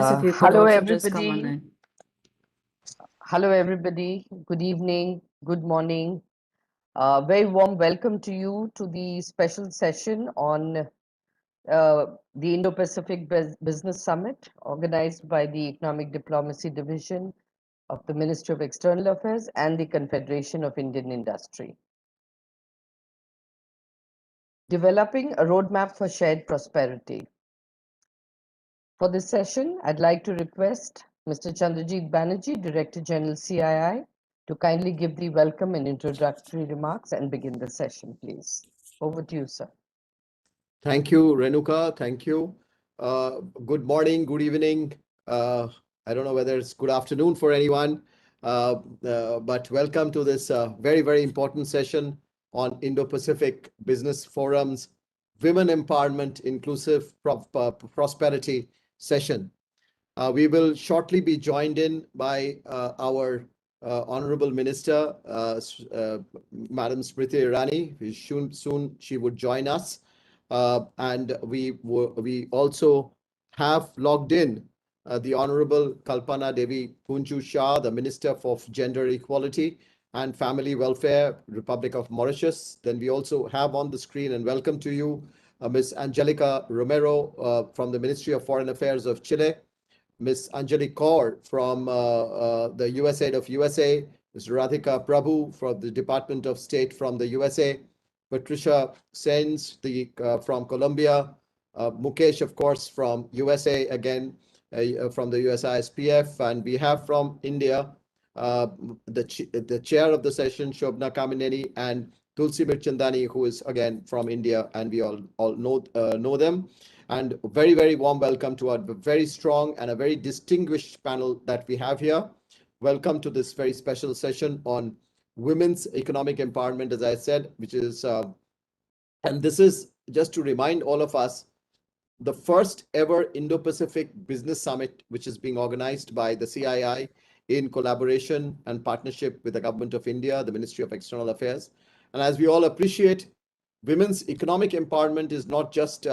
If you could Hello, also just come on everybody. in. Hello, everybody. Good evening. Good morning. Very warm welcome to you to the special session on the Indo-Pacific Business Summit organized by the Economic Diplomacy Division of the Ministry of External Affairs and the Confederation of Indian Industry. Developing a roadmap for shared prosperity. For this session, I'd like to request Mr. Chandrajit Banerjee, Director General CII, to kindly give the welcome and introductory remarks and begin the session, please. Over to you, sir. Thank you, Renuka. Thank you. Good morning, good evening. I don't know whether it's good afternoon for anyone, but welcome to this very, very important session on Indo-Pacific Business Forum's Women Empowerment Inclusive Prosperity session. We will shortly be joined in by our Honorable Minister, Madam Smriti Irani. Soon she would join us. And we also have logged in the Honorable Kalpana Devi Punju Shah, the Minister for Gender Equality and Family Welfare, Republic of Mauritius. Then we also have on the screen, and welcome to you, Ms. Angelica Romero from the Ministry of Foreign Affairs of Chile, Ms. Anjali Kaur from the USAID of USA, Ms. Radhika Prabhu from the Department of State from the USA, Patricia Sens from Colombia, Mukesh, of course, from USA, again, from the USISPF, and we have from India, the chair of the session, Shobna Kamineni, and Tulsi Mirchandani, who is again from India, and we all know them. And very, very warm welcome to our very strong and a very distinguished panel that we have here. Welcome to this very special session on women's economic empowerment, as I said, which is, and this is just to remind all of us, the first ever Indo-Pacific Business Summit, which is being organized by the CII in collaboration and partnership with the Government of India, the Ministry of External Affairs. And as we all appreciate, women's economic empowerment is not just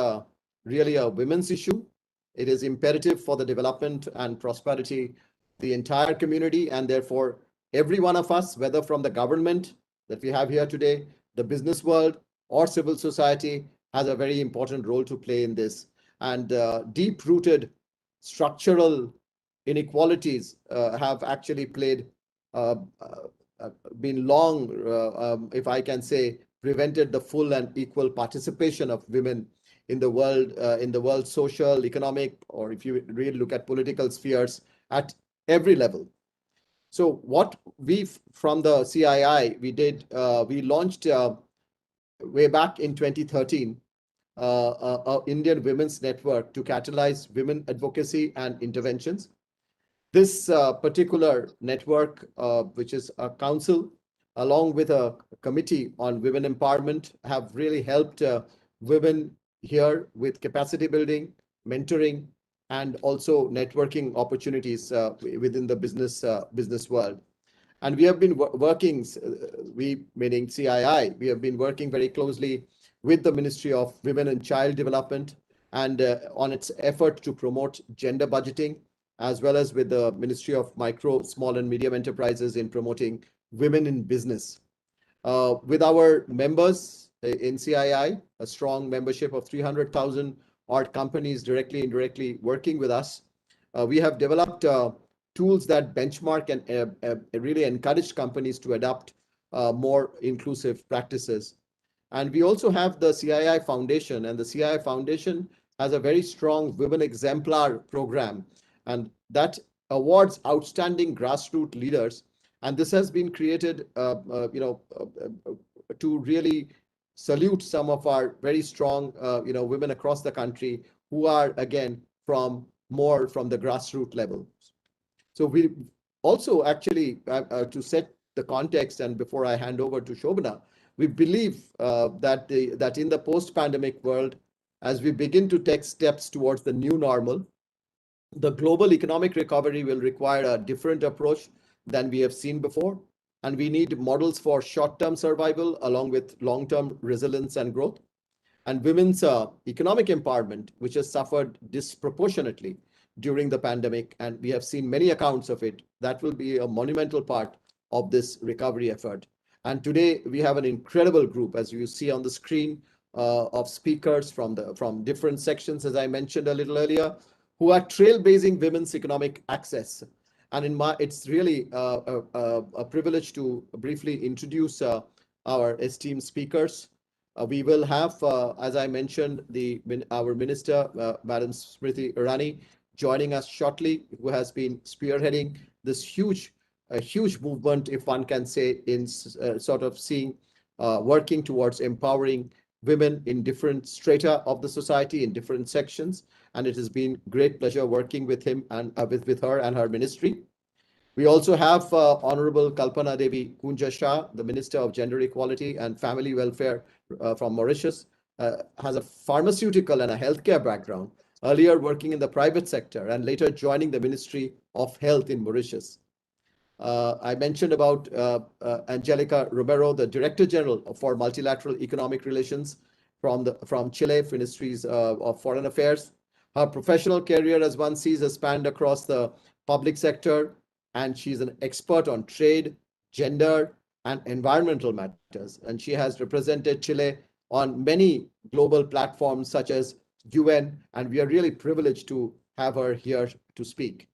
really a women's issue. It is imperative for the development and prosperity of the entire community, and therefore every one of us, whether from the government that we have here today, the business world, or civil society, has a very important role to play in this. And deep-rooted structural inequalities have actually been long, if I can say, prevented the full and equal participation of women in the world social, economic, or if you really look at political spheres at every level. So what we from the CII we did, we launched way back in 2013 Indian Women's Network to catalyze women advocacy and interventions. This particular network, which is a council along with a committee on women empowerment, have really helped women here with capacity building, mentoring, and also networking opportunities within the business world. And we have been working, we meaning CII, we have been working very closely with the Ministry of Women and Child Development and on its effort to promote gender budgeting, as well as with the Ministry of Micro, Small and Medium Enterprises in promoting women in business. With our members in CII, a strong membership of 300,000 odd companies directly, indirectly working with us, we have developed tools that benchmark and really encourage companies to adopt more inclusive practices. And we also have the CII Foundation, and the CII Foundation has a very strong Women Exemplar program, and that awards outstanding grassroots leaders. And this has been created, to really salute some of our very strong, women across the country who are, again, from the grassroots level. So we also actually, to set the context, and before I hand over to Shobana, we believe that in the post-pandemic world, as we begin to take steps towards the new normal, the global economic recovery will require a different approach than we have seen before. And we need models for short-term survival along with long-term resilience and growth. And women's economic empowerment, which has suffered disproportionately during the pandemic, and we have seen many accounts of it. That will be a monumental part of this recovery effort. And today we have an incredible group, as you see on the screen, of speakers from different sections, as I mentioned a little earlier, who are trailblazing women's economic access. And it's really a privilege to briefly introduce our esteemed speakers. We will have, as I mentioned, our minister, Madam Smriti Irani, joining us shortly, who has been spearheading this huge movement, if one can say, in sort of working towards empowering women in different strata of the society, in different sections. And it has been great pleasure working with him and with her and her ministry. We also have Honorable Kalpana Devi Kunja Shah, the Minister of Gender Equality and Family Welfare from Mauritius, has a pharmaceutical and a healthcare background, earlier working in the private sector and later joining the Ministry of Health in Mauritius. I mentioned about Angelica Romero, the Director General for Multilateral Economic Relations from Chile, Ministries of Foreign Affairs. Her professional career, as one sees, has spanned across the public sector, and she's an expert on trade, gender, and environmental matters. And she has represented Chile on many global platforms such as UN, and we are really privileged to have her here to speak.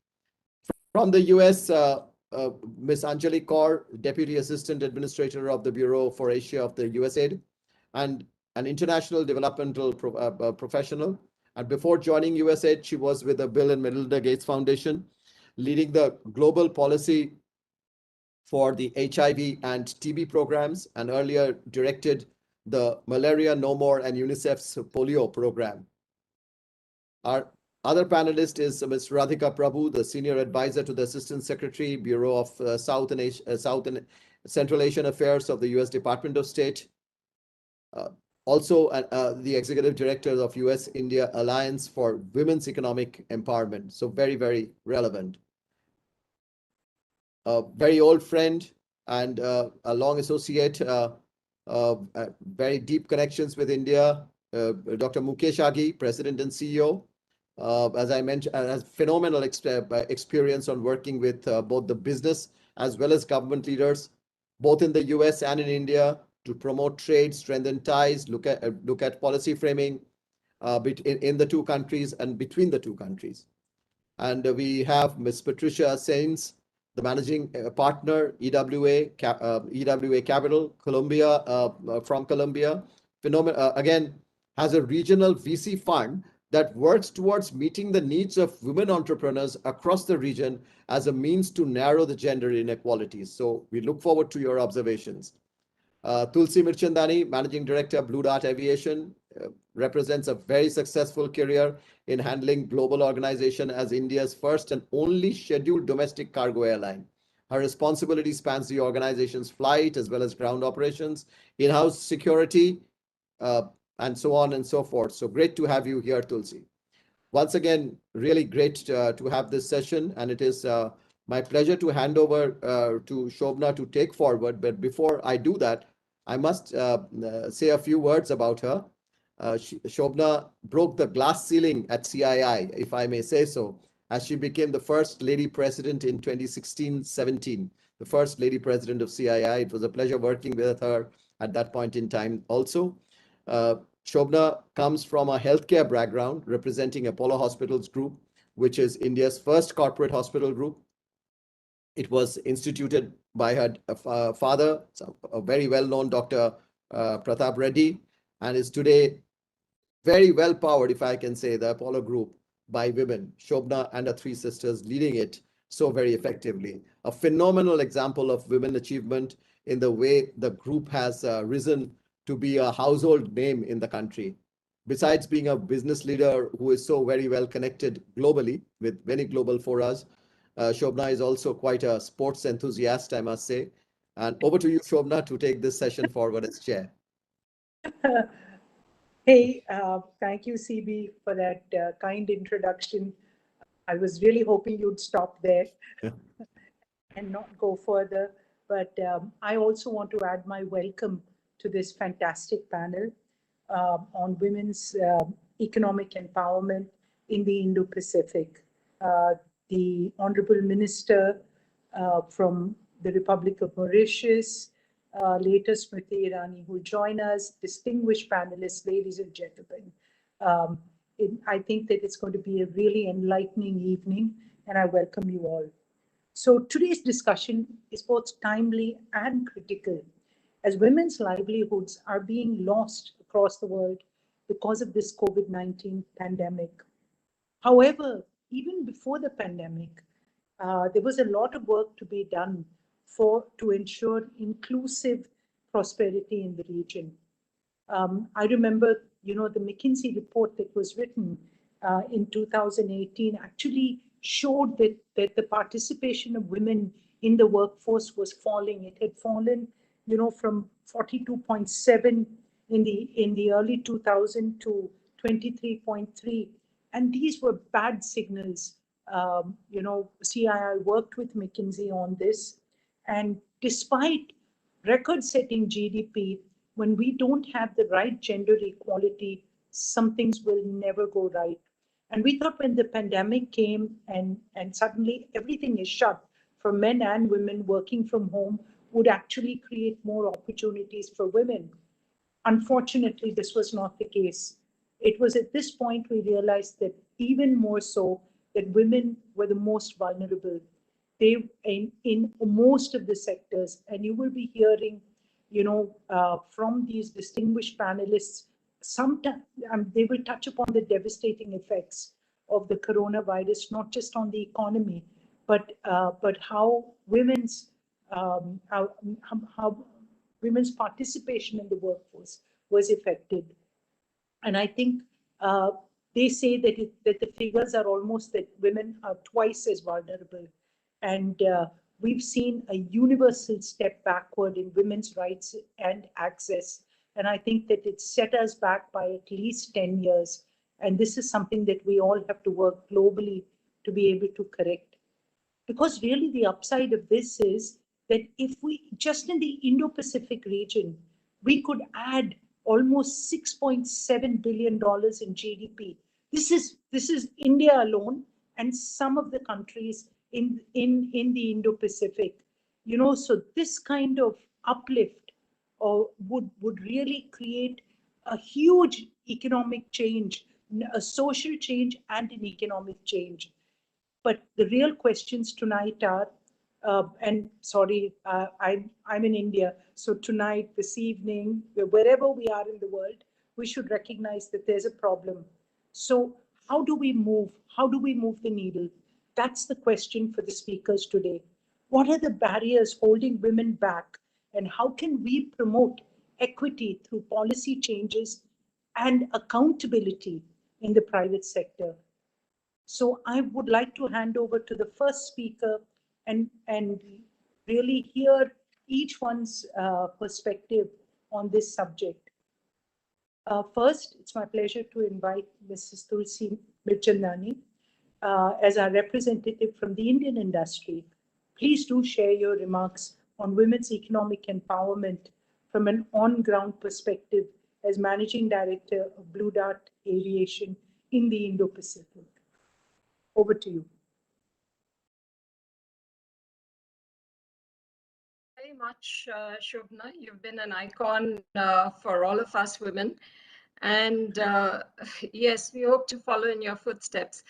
From the US, Ms. Anjali Kaur, Deputy Assistant Administrator of the Bureau for Asia of the USAID, and an international developmental professional. And before joining USAID, she was with the Bill and Melinda Gates Foundation, leading the global policy for the HIV and TB programs, and earlier directed the Malaria No More and UNICEF's polio program. Our other panelist is Ms. Radhika Prabhu, the Senior Advisor to the Assistant Secretary, Bureau of South and Central Asian Affairs of the U.S. Department of State. Also, the Executive Director of U.S.-India Alliance for Women's Economic Empowerment. So very, very relevant. A very old friend and a long associate, very deep connections with India, Dr. Mukesh Aghi, President and CEO. As I mentioned, has phenomenal experience on working with both the business as well as government leaders, both in the US and in India, to promote trade, strengthen ties, look at policy framing in the two countries and between the two countries. And we have Ms. Patricia Sainz, the managing partner, EWA Capital, Colombia, from Colombia. Again, has a regional VC fund that works towards meeting the needs of women entrepreneurs across the region as a means to narrow the gender inequalities. So we look forward to your observations. Tulsi Mirchandani, Managing Director, Blue Dart Aviation, represents a very successful career in handling global organization as India's first and only scheduled domestic cargo airline. Her responsibility spans the organization's flight as well as ground operations, in-house security, and so on and so forth. So great to have you here, Tulsi. Once again, really great to have this session, and it is my pleasure to hand over to Shobna to take forward. But before I do that, I must say a few words about her. Shobna broke the glass ceiling at CII, if I may say so, as she became the first lady president in 2016-17, the first lady president of CII. It was a pleasure working with her at that point in time also. Shobna comes from a healthcare background, representing Apollo Hospitals Group, which is India's first corporate hospital group. It was instituted by her father, a very well-known Dr. Pratap Reddy, and is today very well powered, if I can say, the Apollo Group by women. Shobna and her three sisters leading it so very effectively. A phenomenal example of women achievement in the way the group has risen to be a household name in the country. Besides being a business leader who is so very well connected globally with many global forums, Shobna is also quite a sports enthusiast, I must say. And over to you, Shobna, to take this session forward as chair. Hey, thank you, CB, for that kind introduction. I was really hoping you'd stop there and not go further. But I also want to add my welcome to this fantastic panel on women's economic empowerment in the Indo-Pacific. the Honorable Minister from the Republic of Mauritius, later Smriti Irani, who will join us, distinguished panelists, ladies and gentlemen. I think that it's going to be a really enlightening evening, and I welcome you all. So today's discussion is both timely and critical, as women's livelihoods are being lost across the world because of this COVID-19 pandemic. However, even before the pandemic, there was a lot of work to be done to ensure inclusive prosperity in the region. I remember, the McKinsey report that was written in 2018 actually showed that the participation of women in the workforce was falling. It had fallen, from 42.7 in the early 2000s to 23.3, and these were bad signals. CII worked with McKinsey on this, and despite record-setting GDP, when we don't have the right gender equality, some things will never go right. And we thought when the pandemic came and suddenly everything is shut for men and women working from home would actually create more opportunities for women. Unfortunately, this was not the case. It was at this point we realized that even more so, that women were the most vulnerable. They in most of the sectors, and you will be hearing, from these distinguished panelists, sometimes they will touch upon the devastating effects of the coronavirus, not just on the economy, but how women's women's participation in the workforce was affected. And I think they say that the figures are almost that women are twice as vulnerable. And we've seen a universal step backward in women's rights and access. And I think that it's set us back by at least 10 years. And this is something that we all have to work globally to be able to correct. Because really the upside of this is that if we, just in the Indo-Pacific region, we could add almost $6.7 billion in GDP. This is India alone and some of the countries in the Indo-Pacific. So this kind of uplift would really create a huge economic change, a social change and an economic change. But the real questions tonight are, and sorry, I'm in India, so tonight, this evening, wherever we are in the world, we should recognize that there's a problem. So how do we move? How do we move the needle? That's the question for the speakers today. What are the barriers holding women back? And how can we promote equity through policy changes and accountability in the private sector? So I would like to hand over to the first speaker and really hear each one's perspective on this subject. First, it's my pleasure to invite Mrs. Tulsi Mirchandani as our representative from the Indian industry. Please do share your remarks on women's economic empowerment from an on-ground perspective as Managing Director of Blue Dart Aviation in the Indo-Pacific. Over to you. Very much, Shobna. You've been an icon for all of us women. And yes, we hope to follow in your footsteps.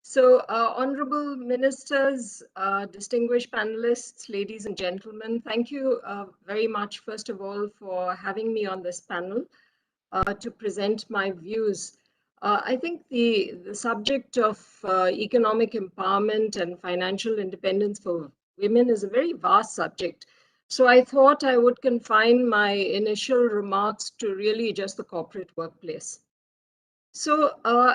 So honorable ministers, distinguished panelists, ladies and gentlemen, thank you very much, first of all, for having me on this panel to present my views. I think the subject of economic empowerment and financial independence for women is a very vast subject. So I thought I would confine my initial remarks to really just the corporate workplace. So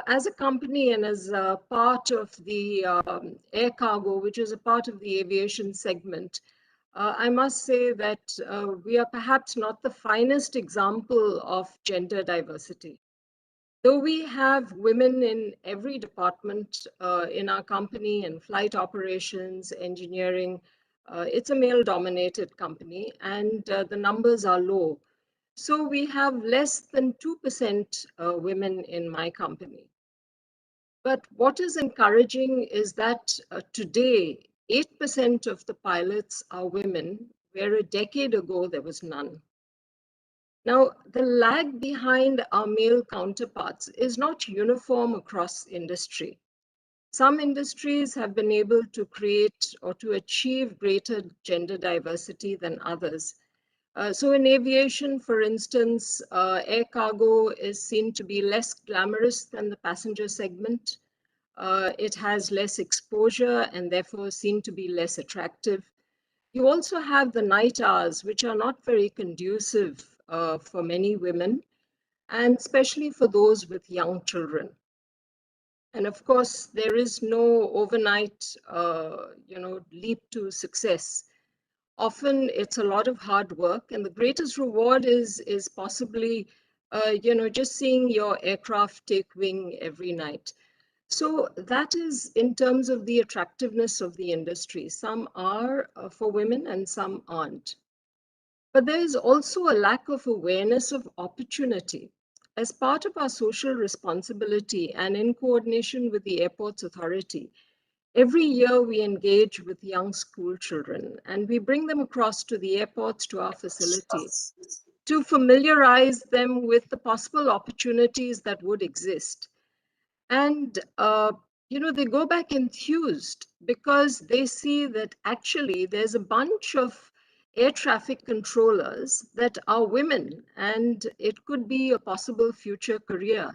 as a company and as a part of the air cargo, which is a part of the aviation segment, I must say that we are perhaps not the finest example of gender diversity. Though we have women in every department in our company, in flight operations, engineering, it's a male-dominated company, and the numbers are low. So we have less than 2% women in my company. But what is encouraging is that today, 8% of the pilots are women, where a decade ago there was none. Now, the lag behind our male counterparts is not uniform across industry. Some industries have been able to create or to achieve greater gender diversity than others. So in aviation, for instance, air cargo is seen to be less glamorous than the passenger segment. It has less exposure and therefore seen to be less attractive. You also have the night hours, which are not very conducive for many women, and especially for those with young children. And of course, there is no overnight, leap to success. Often it's a lot of hard work, and the greatest reward is possibly, just seeing your aircraft take wing every night. So that is in terms of the attractiveness of the industry. Some are for women and some aren't. But there is also a lack of awareness of opportunity. As part of our social responsibility and in coordination with the airports authority, every year we engage with young school children and we bring them across to the airports, to our facility, to familiarize them with the possible opportunities that would exist. And, they go back enthused because they see that actually there's a bunch of air traffic controllers that are women, and it could be a possible future career.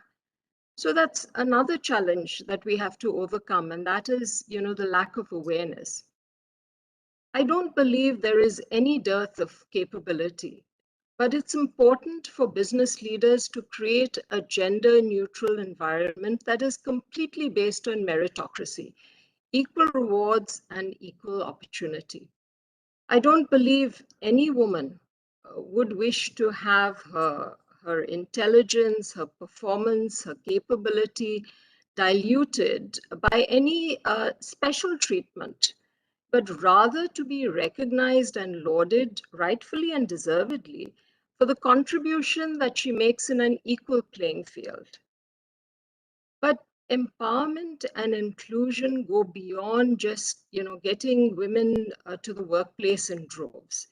So that's another challenge that we have to overcome, and that is, the lack of awareness. I don't believe there is any dearth of capability. But it's important for business leaders to create a gender neutral environment that is completely based on meritocracy, equal rewards, and equal opportunity. I don't believe any woman would wish to have her intelligence, her performance, her capability diluted by any special treatment, but rather to be recognized and lauded rightfully and deservedly for the contribution that she makes in an equal playing field. But empowerment and inclusion go beyond just, getting women to the workplace in droves.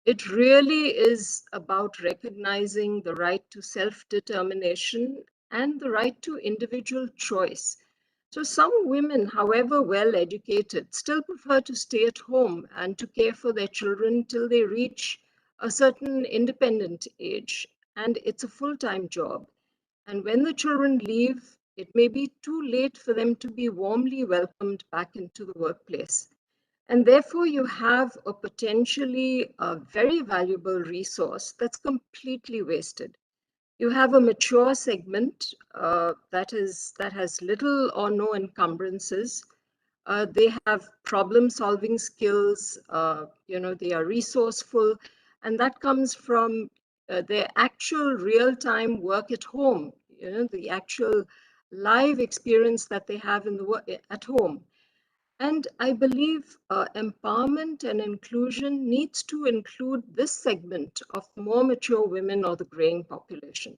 It really is about recognizing the right to self-determination and the right to individual choice. So some women, however well educated, still prefer to stay at home and to care for their children till they reach a certain independent age. And it's a full-time job. And when the children leave, it may be too late for them to be warmly welcomed back into the workplace. And therefore, you have a potentially very valuable resource that's completely wasted. You have a mature segment that has little or no encumbrances. They have problem-solving skills. They are resourceful, and that comes from their actual real-time work at home. The actual live experience that they have in the work at home. And I believe empowerment and inclusion needs to include this segment of more mature women or the graying population.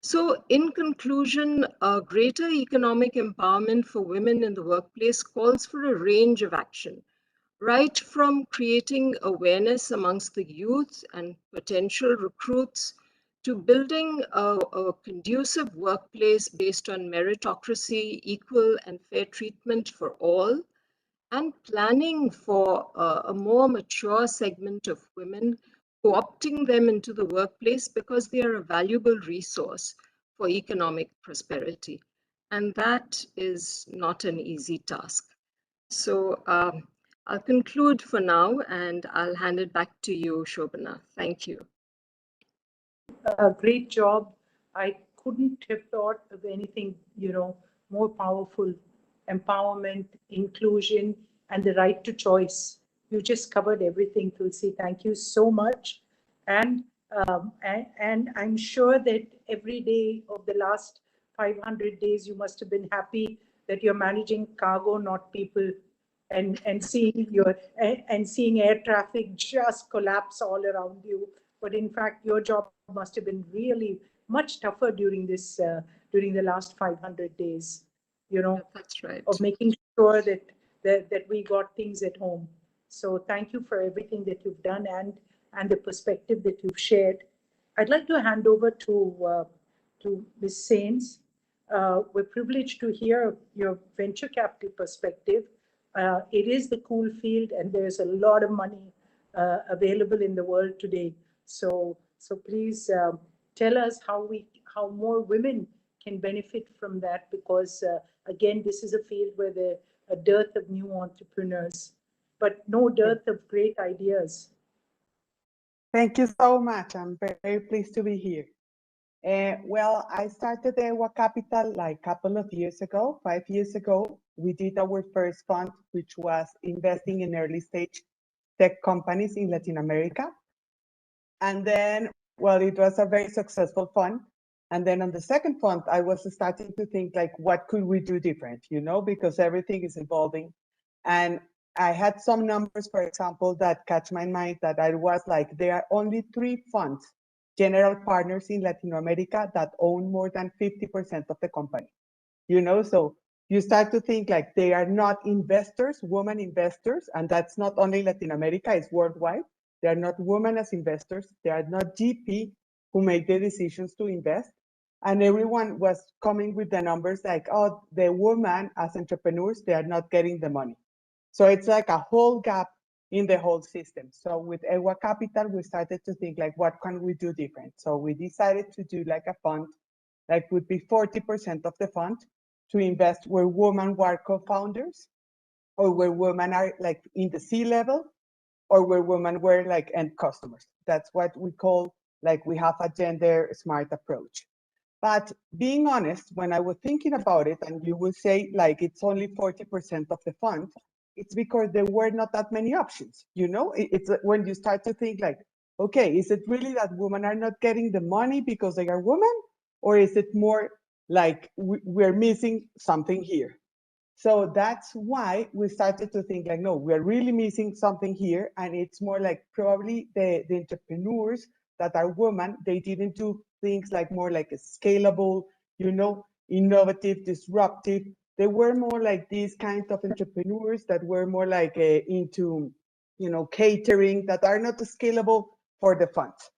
So in conclusion, greater economic empowerment for women in the workplace calls for a range of action, right from creating awareness amongst the youth and potential recruits to building a conducive workplace based on meritocracy, equal and fair treatment for all, and planning for a more mature segment of women, co-opting them into the workplace because they are a valuable resource for economic prosperity. And that is not an easy task. So I'll conclude for now and I'll hand it back to you, Shobana. Thank you. Great job. I couldn't have thought of anything, more powerful. Empowerment, inclusion, and the right to choice. You just covered everything, Tulsi. Thank you so much. And I'm sure that every day of the last 500 days, you must have been happy that you're managing cargo, not people, and seeing air traffic just collapse all around you. But in fact, your job must have been really much tougher during the last 500 days. you know, That's right. of making sure that we got things at home. So thank you for everything that you've done and the perspective that you've shared. I'd like to hand over to Ms. Sains. We're privileged to hear your venture capital perspective. It is the cool field, and there's a lot of money available in the world today. So please tell us how more women can benefit from that, because again, this is a field where there's a dearth of new entrepreneurs, but no dearth of great ideas. Thank you so much. I'm very pleased to be here. Well, I started Ewa Capital like a couple of years ago, 5 years ago. We did our first fund, which was investing in early stage tech companies in Latin America. And then, well, it was a very successful fund. And then on the second fund, I was starting to think like, what could we do different, you know, because everything is evolving. And I had some numbers, for example, that catch my mind, that I was like, there are only 3 funds, general partners in Latin America, that own more than 50% of the company, you know? So you start to think like they are not investors, women investors, and that's not only Latin America, it's worldwide. They are not women as investors. They are not GP who make the decisions to invest. And everyone was coming with the numbers like, oh, the women as entrepreneurs, they are not getting the money. So it's like a whole gap in the whole system. So with Ewa Capital, we started to think like, what can we do different? So we decided to do like a fund, like would be 40% of the fund to invest where women were co-founders, or where women are like in the C-level, or where women were like end customers. That's what we call, like, we have a gender smart approach. But being honest, when I was thinking about it, and you will say like it's only 40% of the fund, it's because there were not that many options. You know, it's when you start to think like, okay, is it really that women are not getting the money because they are women? Or is it more like we're missing something here? So that's why we started to think like, no, we're really missing something here. And it's more like probably the entrepreneurs that are women, they didn't do things like more like a scalable, you know, innovative, disruptive. They were more like these kind of entrepreneurs that were more like into, you know, catering, that are not scalable for the funds.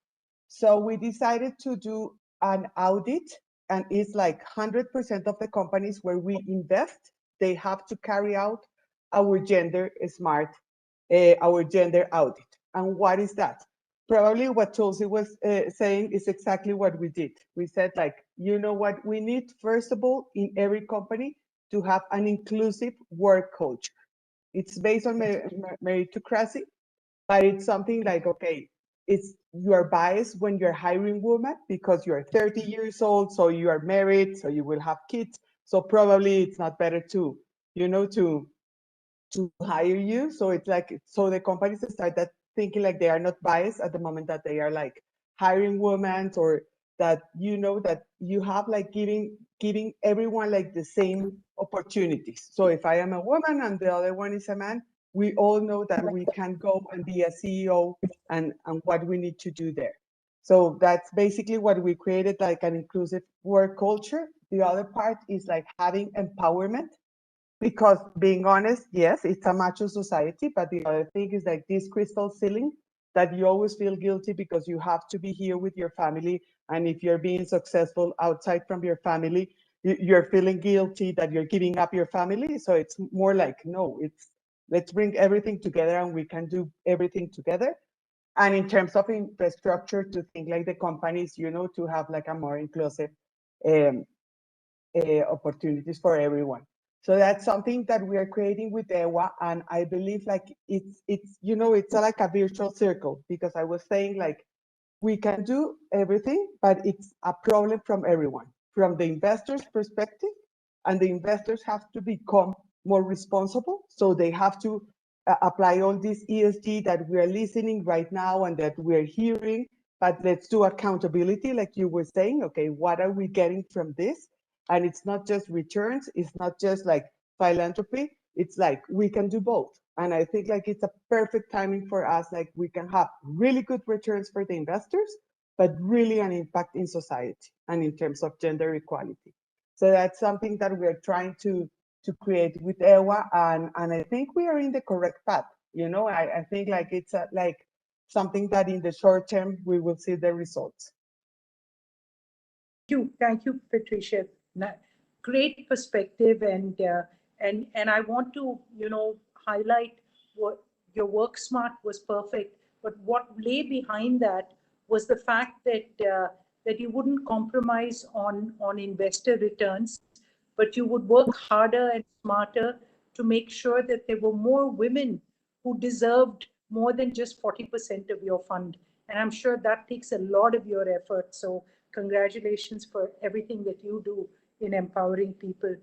So we decided to do an audit, and it's like 100% of the companies where we invest, they have to carry out our gender smart, our gender audit. And what is that? Probably what Tulsi was saying is exactly what we did. We said like, you know what, we need first of all in every company to have an inclusive work culture. It's based on meritocracy, but it's something like, okay, it's, you are biased when you're hiring women because you're 30 years old, so you are married, so you will have kids, so probably it's not better to, you know, to hire you. So it's like, so the companies start that thinking like they are not biased at the moment that they are like hiring women, or that, you know, that you have like giving everyone like the same opportunities. So if I am a woman and the other one is a man, we all know that we can go and be a CEO, and what we need to do there. So that's basically what we created, like an inclusive work culture. The other part is like having empowerment, because being honest, yes, it's a macho society, but the other thing is like this crystal ceiling that you always feel guilty because you have to be here with your family. And if you're being successful outside from your family, you're feeling guilty that you're giving up your family. So it's more like, no, it's, let's bring everything together and we can do everything together. And in terms of infrastructure, to think like the companies, you know, to have like a more inclusive opportunities for everyone. So that's something that we are creating with EWA, and I believe like it's you know, it's like a virtual circle, because I was saying like we can do everything, but it's a problem from everyone, from the investors' perspective, and the investors have to become more responsible. So they have to apply all this ESG that we are listening right now and that we're hearing, but let's do accountability, like you were saying. Okay, what are we getting from this? And it's not just returns, it's not just like philanthropy, it's like we can do both. And I think like it's a perfect timing for us, like we can have really good returns for the investors, but really an impact in society and in terms of gender equality. So that's something that we're trying to create with EWA, and I think we are in the correct path. You know, I think like it's like something that in the short term we will see the results. Thank you, Patricia. Great perspective, and I want to highlight what your work smart was perfect, but what lay behind that was the fact that you wouldn't compromise on investor returns, but you would work harder and smarter to make sure that there were more women who deserved more than just 40% of your fund. And I'm sure that takes a lot of your effort. So congratulations for everything that you do in empowering people.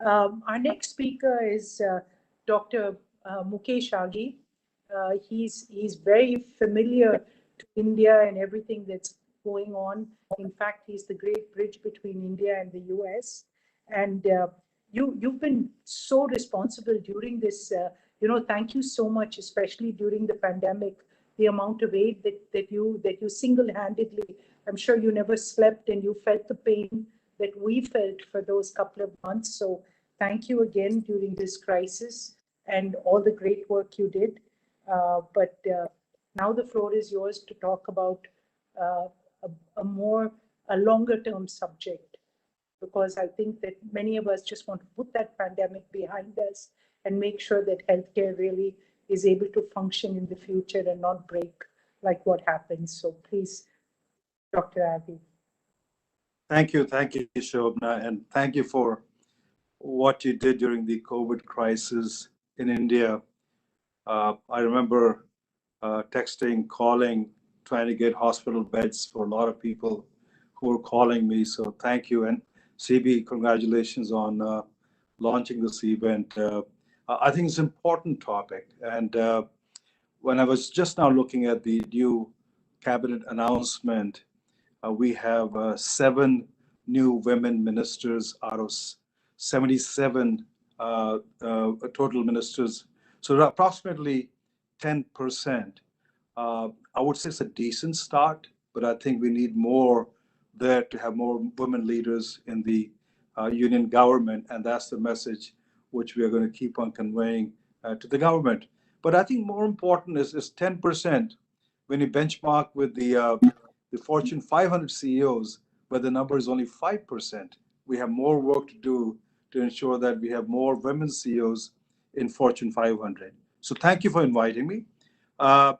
Our next speaker is Dr. Mukesh Aghi. He's very familiar to India and everything that's going on. In fact, he's the great bridge between India and the US. And you've been so responsible during this. Thank you so much, especially during the pandemic. The amount of aid that you single-handedly. I'm sure you never slept and you felt the pain that we felt for those couple of months. So thank you again during this crisis and all the great work you did. But now the floor is yours to talk about a longer term subject, because I think that many of us just want to put that pandemic behind us and make sure that healthcare really is able to function in the future and not break like what happened. So please, Dr. Aghi. Thank you, Shobna, and thank you for what you did during the COVID crisis in India. I remember texting, calling, trying to get hospital beds for a lot of people who were calling me. So thank you. And CB, congratulations on launching this event. I think it's an important topic. And when I was just now looking at the new cabinet announcement, we have 7 new women ministers out of 77 total ministers. So approximately 10%. I would say it's a decent start, but I think we need more there to have more women leaders in the union government. And that's the message which we are going to keep on conveying to the government. But I think more important is 10% when you benchmark with the Fortune 500 CEOs, where the number is only 5%. We have more work to do to ensure that we have more women CEOs in Fortune 500. So thank you for inviting me. I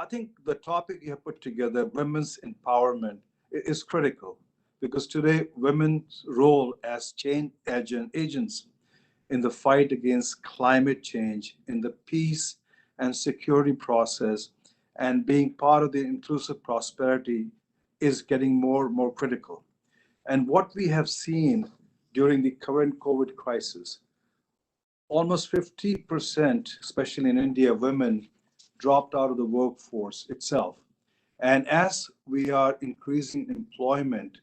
think the topic you have put together, women's empowerment, is critical because today women's role as change agents in the fight against climate change, in the peace and security process, and being part of the inclusive prosperity is getting more and more critical. And what we have seen during the current COVID crisis, almost 50%, especially in India, women dropped out of the workforce itself. And as we are increasing employment,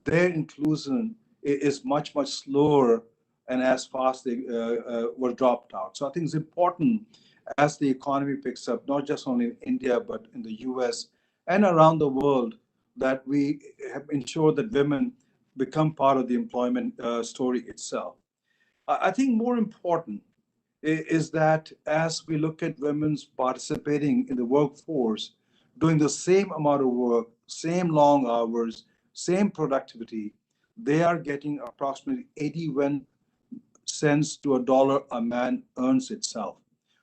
their inclusion is much, much slower and as fast they were dropped out. So I think it's important as the economy picks up, not just only in India, but in the US and around the world, that we have ensured that women become part of the employment story itself. I think more important is that as we look at women's participating in the workforce, doing the same amount of work, same long hours, same productivity, they are getting approximately 81 cents to a dollar a man earns itself.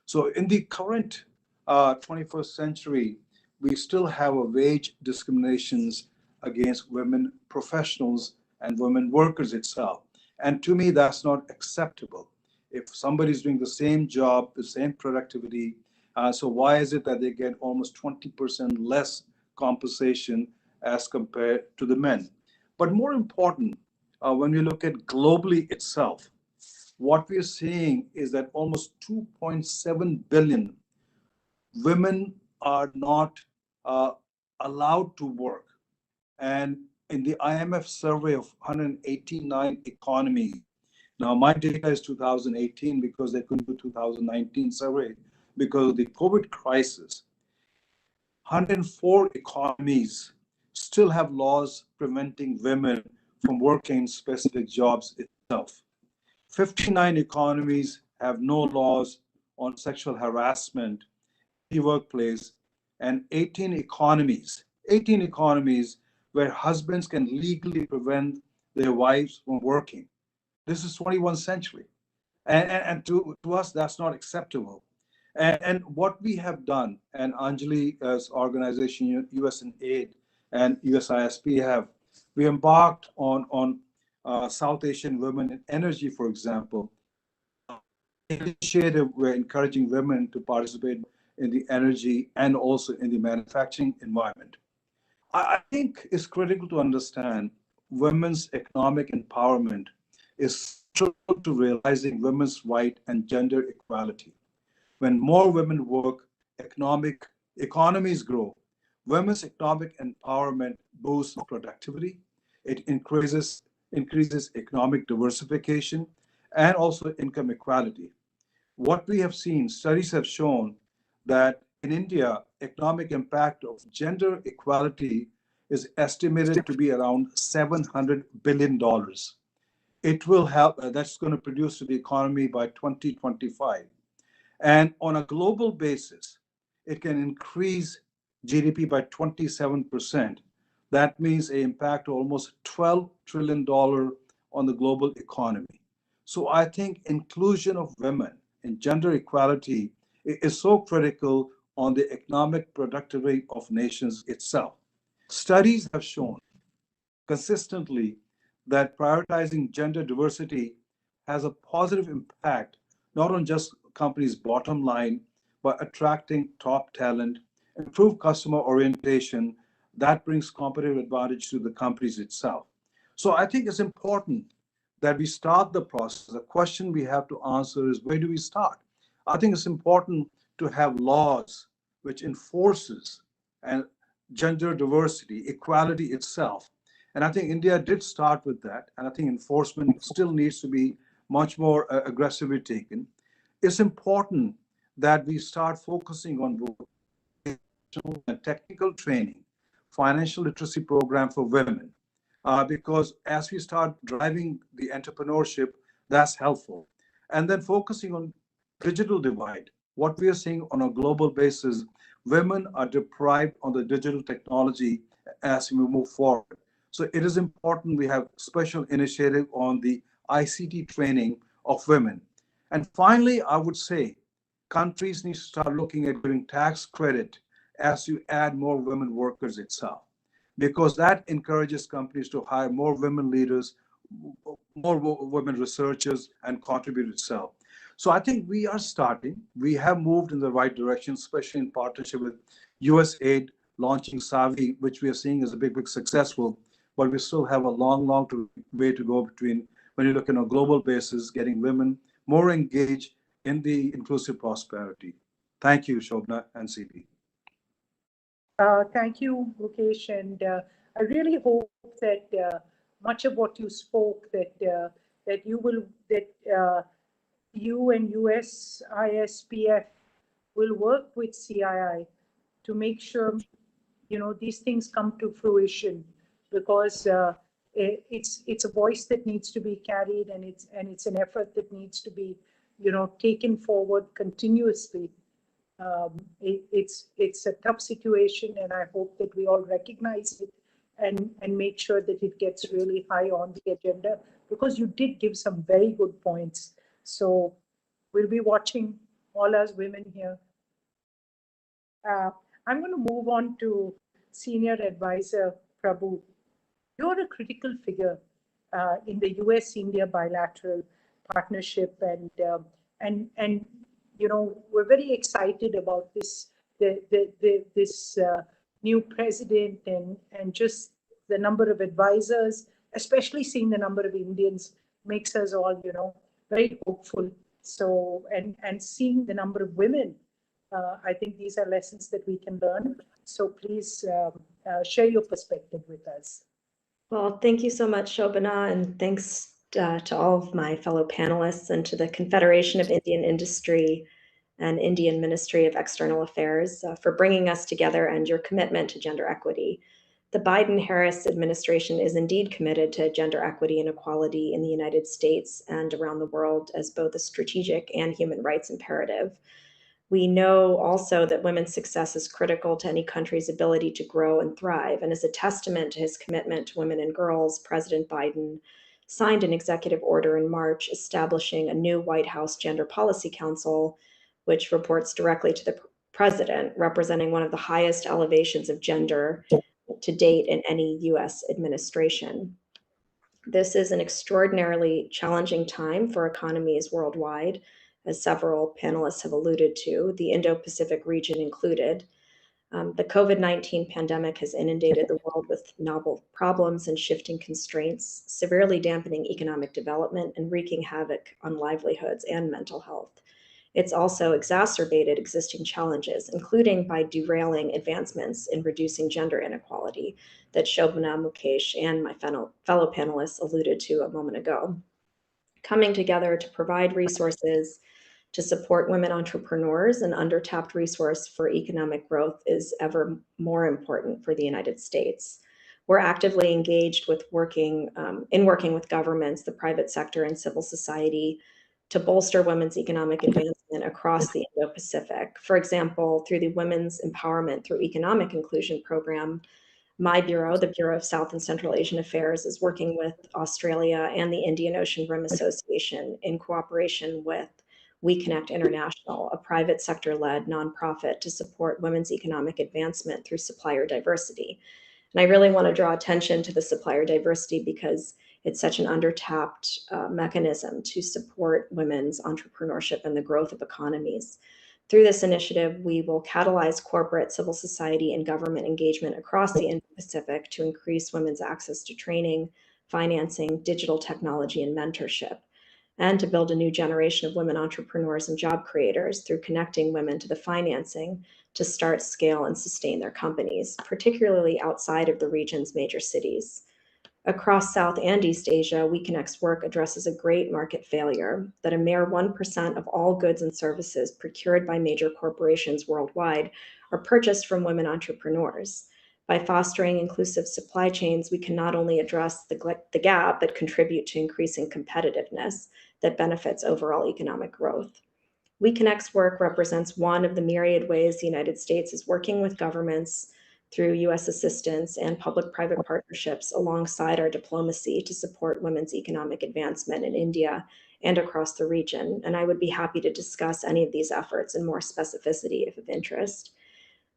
So in the current 21st century, we still have a wage discriminations against women professionals and women workers itself. And to me, that's not acceptable. If somebody's doing the same job, the same productivity, so why is it that they get almost 20% less compensation as compared to the men? But more important, when we look at globally itself, what we are seeing is that almost 2.7 billion women are not allowed to work. And in the IMF survey of 189 economies, now my data is 2018 because they couldn't do 2019 survey because of the COVID crisis. 104 economies still have laws preventing women from working in specific jobs itself. 59 economies have no laws on sexual harassment in the workplace, and 18 economies where husbands can legally prevent their wives from working. This is 21st century. And to us, that's not acceptable. And what we have done, and Anjali's organization, USAID and USISP we embarked on South Asian women in energy, for example, initiative. We're encouraging women to participate in the energy and also in the manufacturing environment. I think it's critical to understand women's economic empowerment is central to realizing women's right and gender equality. When more women work, economies grow. Women's economic empowerment boosts productivity. It increases economic diversification and also income equality. What we have seen, studies have shown that in India, economic impact of gender equality is estimated to be around $700 billion. It will help, that's going to produce to the economy by 2025. And on a global basis, it can increase GDP by 27%. That means an impact of almost $12 trillion on the global economy. So I think inclusion of women and gender equality is so critical on the economic productivity of nations itself. Studies have shown consistently that prioritizing gender diversity has a positive impact, not on just companies' bottom line, but attracting top talent, improve customer orientation. That brings competitive advantage to the companies itself. So I think it's important that we start the process. The question we have to answer is, where do we start? I think it's important to have laws which enforces and gender diversity, equality itself. And I think India did start with that. And I think enforcement still needs to be much more aggressively taken. It's important that we start focusing on vocational and technical training, financial literacy program for women, because as we start driving the entrepreneurship, that's helpful. And then focusing on digital divide. What we are seeing on a global basis, women are deprived on the digital technology as we move forward. So it is important we have special initiative on the ICT training of women. And finally, I would say countries need to start looking at giving tax credit as you add more women workers itself, because that encourages companies to hire more women leaders, more women researchers, and contribute itself. So I think we are starting. We have moved in the right direction, especially in partnership with USAID launching Savi, which we are seeing as a big successful. But we still have a long way to go between, when you look on a global basis, getting women more engaged in the inclusive prosperity. Thank you, Shobna and CB. Thank you, Mukesh, and I really hope that much of what you spoke, that you and USISPF will work with CII to make sure these things come to fruition, because it's a voice that needs to be carried, and it's an effort that needs to be taken forward continuously. It's a tough situation, and I hope that we all recognize it and make sure that it gets really high on the agenda, because you did give some very good points. So we'll be watching, all us women here. I'm going to move on to Senior Advisor Prabhu. You're a critical figure in the US-India bilateral partnership, and we're very excited about this new president, and just the number of advisors, especially seeing the number of Indians, makes us all very hopeful. So and seeing the number of women, I think these are lessons that we can learn. So please share your perspective with us. Well, thank you so much, Shobana, and thanks to all of my fellow panelists and to the Confederation of Indian Industry and Indian Ministry of External Affairs for bringing us together and your commitment to gender equity. The Biden-Harris administration is indeed committed to gender equity and equality in the United States and around the world as both a strategic and human rights imperative. We know also that women's success is critical to any country's ability to grow and thrive. And as a testament to his commitment to women and girls, President Biden signed an executive order in March establishing a new White House Gender Policy Council, which reports directly to the president, representing one of the highest elevations of gender to date in any US administration. This is an extraordinarily challenging time for economies worldwide, as several panelists have alluded to, the Indo-Pacific region included. The COVID-19 pandemic has inundated the world with novel problems and shifting constraints, severely dampening economic development and wreaking havoc on livelihoods and mental health. It's also exacerbated existing challenges, including by derailing advancements in reducing gender inequality that Shobana, Mukesh, and my fellow panelists alluded to a moment ago. Coming together to provide resources to support women entrepreneurs, an undertapped resource for economic growth, is ever more important for the United States. We're actively engaged with working with governments, the private sector, and civil society to bolster women's economic advancement across the Indo-Pacific. For example, through the Women's Empowerment Through Economic Inclusion program, my bureau, the Bureau of South and Central Asian Affairs, is working with Australia and the Indian Ocean Rim Association in cooperation with We Connect International, a private sector-led nonprofit to support women's economic advancement through supplier diversity. And I really want to draw attention to the supplier diversity because it's such an undertapped mechanism to support women's entrepreneurship and the growth of economies. Through this initiative, we will catalyze corporate, civil society, and government engagement across the Indo-Pacific to increase women's access to training, financing, digital technology, and mentorship, and to build a new generation of women entrepreneurs and job creators through connecting women to the financing to start, scale, and sustain their companies, particularly outside of the region's major cities. Across South and East Asia, WeConnect's work addresses a great market failure that a mere 1% of all goods and services procured by major corporations worldwide are purchased from women entrepreneurs. By fostering inclusive supply chains, we can not only address the gap, but contribute to increasing competitiveness that benefits overall economic growth. WeConnect's work represents one of the myriad ways the United States is working with governments through US assistance and public-private partnerships alongside our diplomacy to support women's economic advancement in India and across the region. And I would be happy to discuss any of these efforts in more specificity if of interest.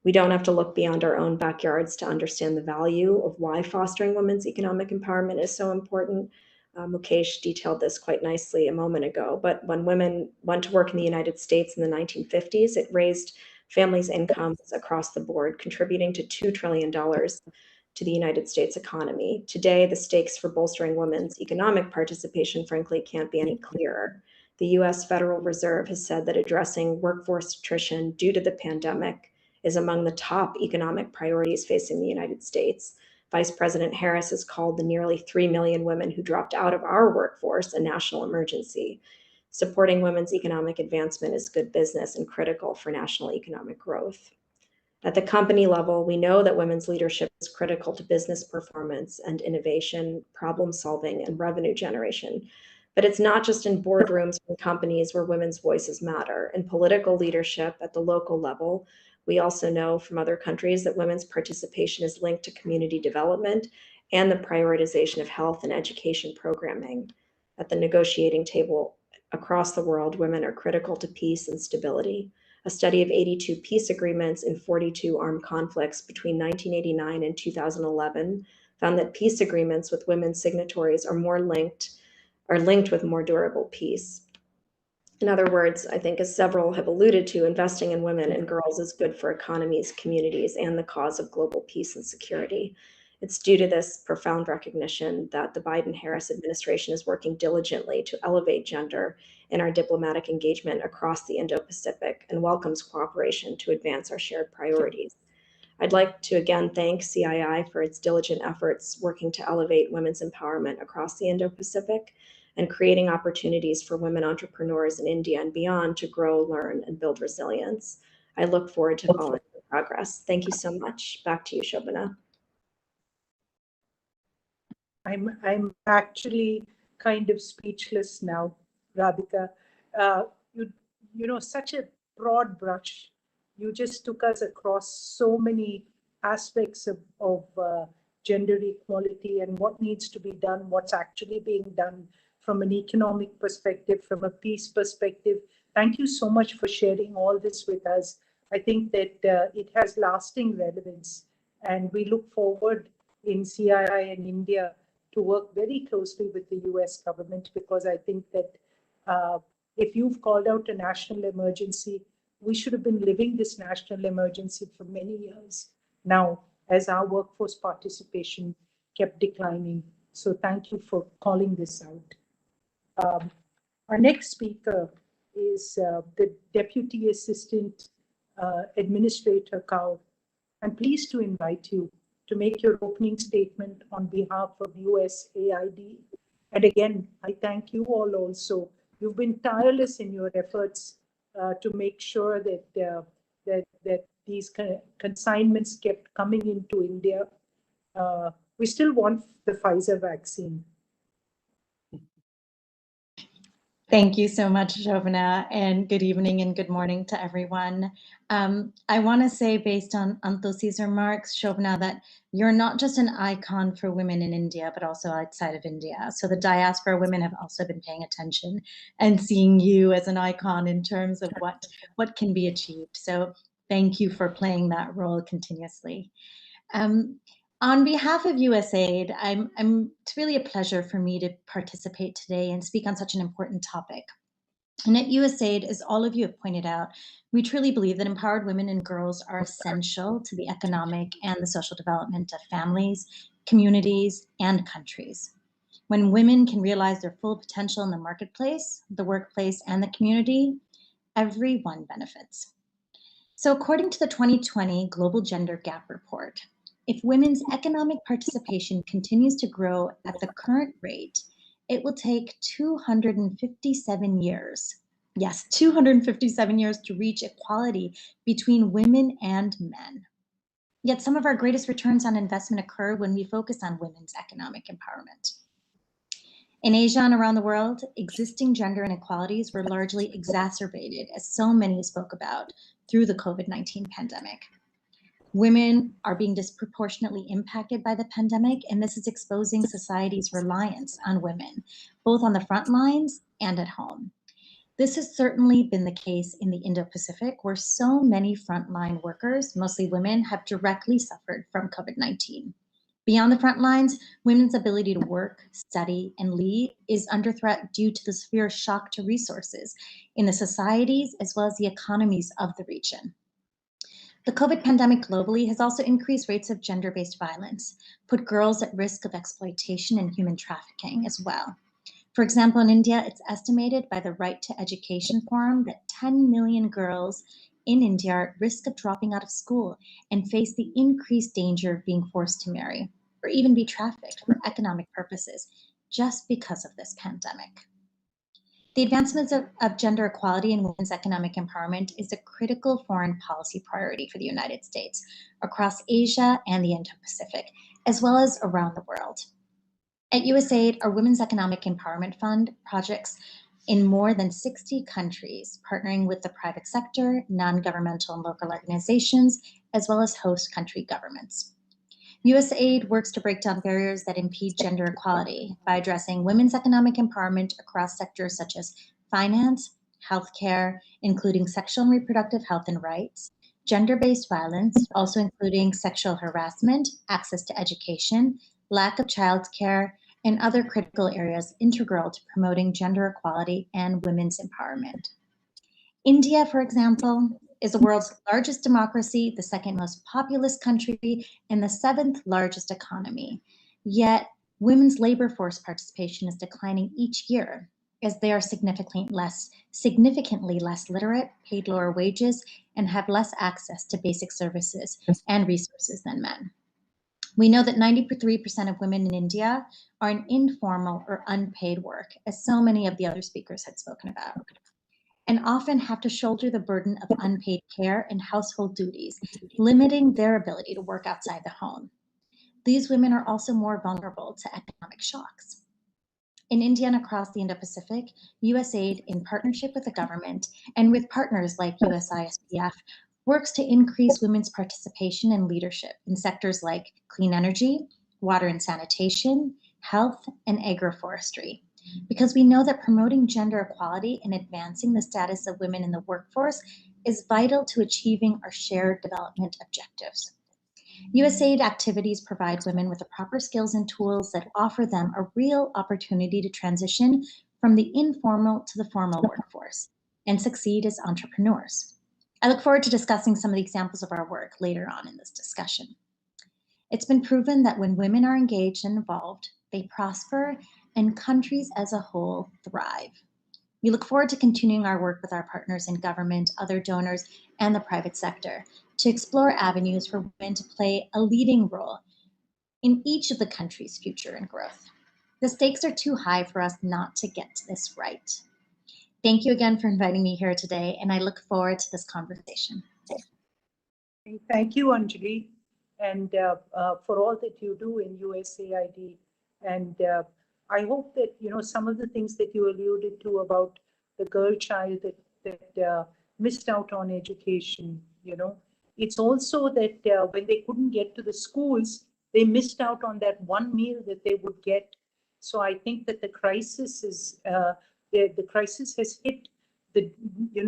We don't have to look beyond our own backyards to understand the value of why fostering women's economic empowerment is so important. Mukesh detailed this quite nicely a moment ago, but when women went to work in the United States in the 1950s, it raised families' incomes across the board, contributing to $2 trillion to the United States economy. Today, the stakes for bolstering women's economic participation, frankly, can't be any clearer. The US Federal Reserve has said that addressing workforce attrition due to the pandemic is among the top economic priorities facing the United States. Vice President Harris has called the nearly 3 million women who dropped out of our workforce a national emergency. Supporting women's economic advancement is good business and critical for national economic growth. At the company level, we know that women's leadership is critical to business performance and innovation, problem solving, and revenue generation. But it's not just in boardrooms and companies where women's voices matter. In political leadership at the local level, we also know from other countries that women's participation is linked to community development and the prioritization of health and education programming. At the negotiating table across the world, women are critical to peace and stability. A study of 82 peace agreements in 42 armed conflicts between 1989 and 2011 found that peace agreements with women signatories are linked with more durable peace. In other words, I think as several have alluded to, investing in women and girls is good for economies, communities, and the cause of global peace and security. It's due to this profound recognition that the Biden-Harris administration is working diligently to elevate gender in our diplomatic engagement across the Indo-Pacific and welcomes cooperation to advance our shared priorities. I'd like to again thank CII for its diligent efforts working to elevate women's empowerment across the Indo-Pacific and creating opportunities for women entrepreneurs in India and beyond to grow, learn, and build resilience. I look forward to following the progress. Thank you so much. Back to you, Shobana. I'm actually kind of speechless now, Radhika. Uh, you know, such a broad brush. You just took us across so many aspects of gender equality and what needs to be done, what's actually being done from an economic perspective, from a peace perspective. Thank you so much for sharing all this with us. I think that it has lasting relevance, and we look forward in CII and India to work very closely with the US government, because I think that if you've called out a national emergency, we should have been living this national emergency for many years now, as our workforce participation kept declining. So thank you for calling this out. Our next speaker is the Deputy Assistant Administrator Kaur. I'm pleased to invite you to make your opening statement on behalf of USAID. And again, I thank you all also. You've been tireless in your efforts to make sure that that these consignments kept coming into India. We still want the Pfizer vaccine. Thank you so much, Shobana, and good evening and good morning to everyone. I want to say, based on Antosi's remarks, Shobana, that you're not just an icon for women in India, but also outside of India. So the diaspora women have also been paying attention and seeing you as an icon in terms of what can be achieved. So thank you for playing that role continuously. On behalf of USAID, it's really a pleasure for me to participate today and speak on such an important topic. And at USAID, as all of you have pointed out, we truly believe that empowered women and girls are essential to the economic and the social development of families, communities, and countries. When women can realize their full potential in the marketplace, the workplace, and the community, everyone benefits. So according to the 2020 Global Gender Gap Report, if women's economic participation continues to grow at the current rate, it will take 257 years. Yes, 257 years to reach equality between women and men. Yet some of our greatest returns on investment occur when we focus on women's economic empowerment. In Asia and around the world, existing gender inequalities were largely exacerbated, as so many spoke about, through the COVID-19 pandemic. Women are being disproportionately impacted by the pandemic, and this is exposing society's reliance on women, both on the front lines and at home. This has certainly been the case in the Indo-Pacific, where so many frontline workers, mostly women, have directly suffered from COVID-19. Beyond the front lines, women's ability to work, study, and lead is under threat due to the severe shock to resources in the societies as well as the economies of the region. The COVID pandemic globally has also increased rates of gender-based violence, put girls at risk of exploitation and human trafficking as well. For example, in India, it's estimated by the Right to Education Forum that 10 million girls in India are at risk of dropping out of school and face the increased danger of being forced to marry or even be trafficked for economic purposes just because of this pandemic. The advancements of gender equality and women's economic empowerment is a critical foreign policy priority for the United States across Asia and the Indo-Pacific, as well as around the world. At USAID, our Women's Economic Empowerment Fund projects in more than 60 countries, partnering with the private sector, non-governmental and local organizations, as well as host country governments. USAID works to break down barriers that impede gender equality by addressing women's economic empowerment across sectors such as finance, healthcare, including sexual and reproductive health and rights, gender-based violence, also including sexual harassment, access to education, lack of childcare, and other critical areas integral to promoting gender equality and women's empowerment. India, for example, is the world's largest democracy, the second most populous country, and the seventh largest economy. Yet, women's labor force participation is declining each year as they are significantly less literate, paid lower wages, and have less access to basic services and resources than men. We know that 93% of women in India are in informal or unpaid work, as so many of the other speakers had spoken about, and often have to shoulder the burden of unpaid care and household duties, limiting their ability to work outside the home. these women are also more vulnerable to economic shocks. In India and across the Indo-Pacific, USAID, in partnership with the government and with partners like USISPF, works to increase women's participation and leadership in sectors like clean energy, water and sanitation, health, and agroforestry. Because we know that promoting gender equality and advancing the status of women in the workforce is vital to achieving our shared development objectives. USAID activities provide women with the proper skills and tools that offer them a real opportunity to transition from the informal to the formal workforce and succeed as entrepreneurs. I look forward to discussing some of the examples of our work later on in this discussion. It's been proven that when women are engaged and involved, they prosper and countries as a whole thrive. We look forward to continuing our work with our partners in government, other donors, and the private sector to explore avenues for women to play a leading role in each of the country's future and growth. The stakes are too high for us not to get this right. Thank you again for inviting me here today, and I look forward to this conversation. Thank you, Anjali, and for all that you do in USAID. And I hope that, some of the things that you alluded to about the girl child that missed out on education, it's also that when they couldn't get to the schools, they missed out on that one meal that they would get. So I think that the crisis is the crisis has hit the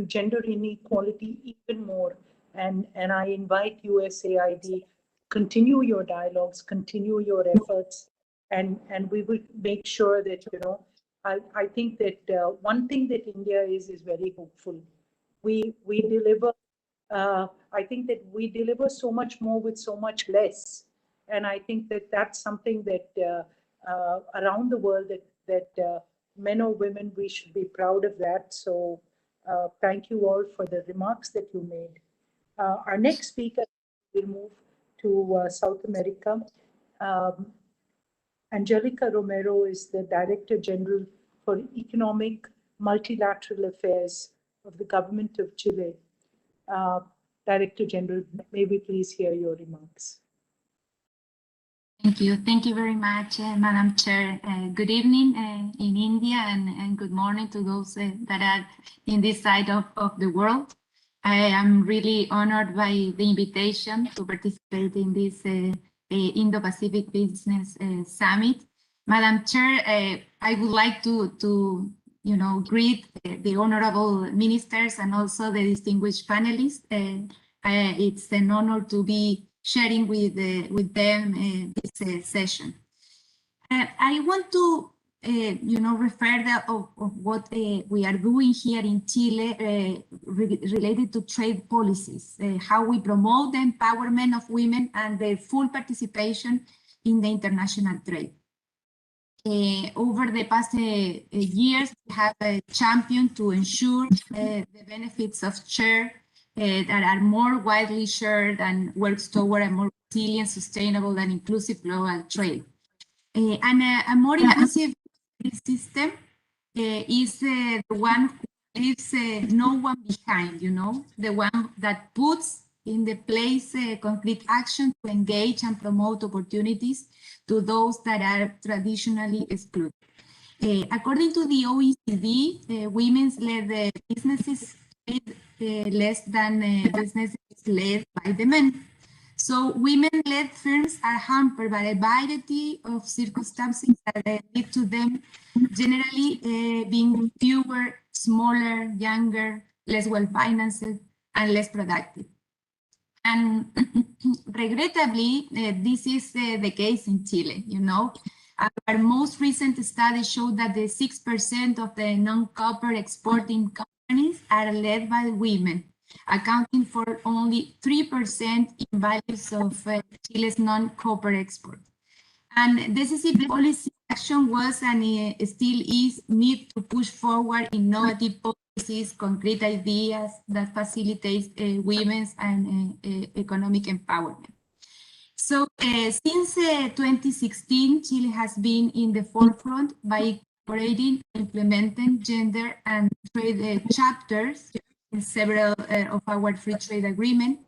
gender inequality even more. And I invite USAID, continue your dialogues, continue your efforts, and we will make sure that, I think that one thing that India is very hopeful. We deliver, I think that we deliver so much more with so much less. And I think that that's something that around the world that men or women, we should be proud of that. So thank you all for the remarks that you made. Our next speaker will move to South America. Angelica Romero is the Director General for Economic Multilateral Affairs of the Government of Chile. Director General, may we please hear your remarks? Thank you. Thank you very much, Madam Chair. Good evening in India and good morning to those that are in this side of the world. I am really honored by the invitation to participate in this Indo-Pacific Business Summit. Madam Chair, I would like to greet the honorable ministers and also the distinguished panelists. It's an honor to be sharing with them this session. I want to refer of what we are doing here in Chile related to trade policies, how we promote the empowerment of women and their full participation in the international trade. Over the past years, we have championed to ensure the benefits of share that are more widely shared and works toward a more resilient, sustainable, and inclusive global trade. And a more inclusive system is the one who leaves no one behind, the one that puts in the place concrete action to engage and promote opportunities to those that are traditionally excluded. According to the OECD, women's-led businesses less than businesses led by the men. So women-led firms are hampered by a variety of circumstances that lead to them generally being fewer, smaller, younger, less well-financed, and less productive. And regrettably, this is the case in Chile, Our most recent study showed that the 6% of the non-copper exporting companies are led by women, accounting for only 3% in values of Chile's non-copper export. And decisive policy action was and still is need to push forward innovative policies, concrete ideas that facilitate women's and economic empowerment. So since 2016, Chile has been in the forefront by incorporating, implementing gender and trade chapters in several of our free trade agreements.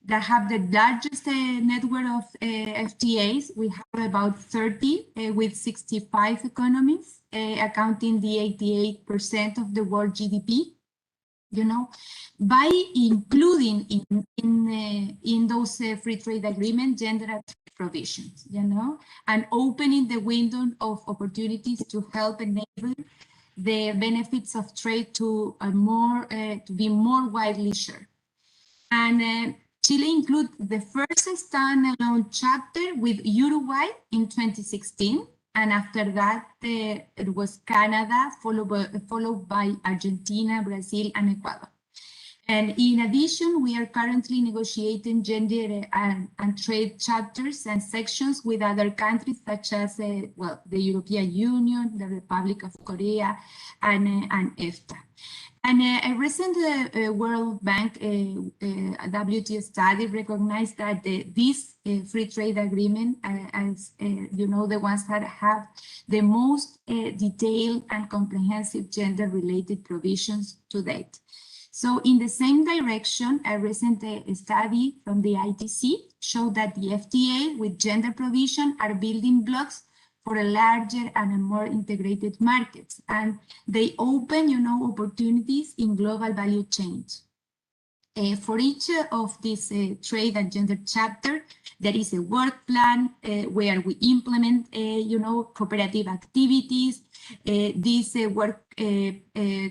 that have the largest network of FTAs. We have about 30 with 65 economies, accounting the 88% of the world GDP. You know, by including in those free trade agreement gender provisions, you know, and opening the window of opportunities to help enable the benefits of trade to be more widely shared. And Chile included the first standalone chapter with Uruguay in 2016. And after that, it was Canada, followed by Argentina, Brazil, and Ecuador. And in addition, we are currently negotiating gender and trade chapters and sections with other countries such as, well, the European Union, the Republic of Korea, and EFTA. And a recent World Bank WTO study recognized that this free trade agreement, as you know, the ones that have the most detailed and comprehensive gender-related provisions to date. So in the same direction, a recent study from the ITC showed that the FTA with gender provision are building blocks for a larger and a more integrated markets, and they open, you know, opportunities in global value chains. For each of these trade and gender chapter, there is a work plan where we implement, you know, cooperative activities. These work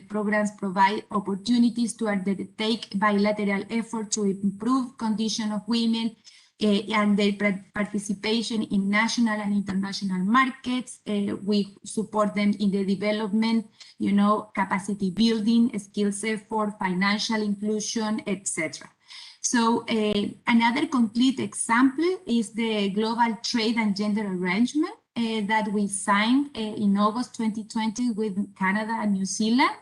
programs provide opportunities to undertake bilateral effort to improve condition of women and their participation in national and international markets. We support them in the development, you know, capacity building, skills effort, financial inclusion, etc. So another complete example is the Global Trade and Gender Arrangement that we signed in August 2020 with Canada and New Zealand.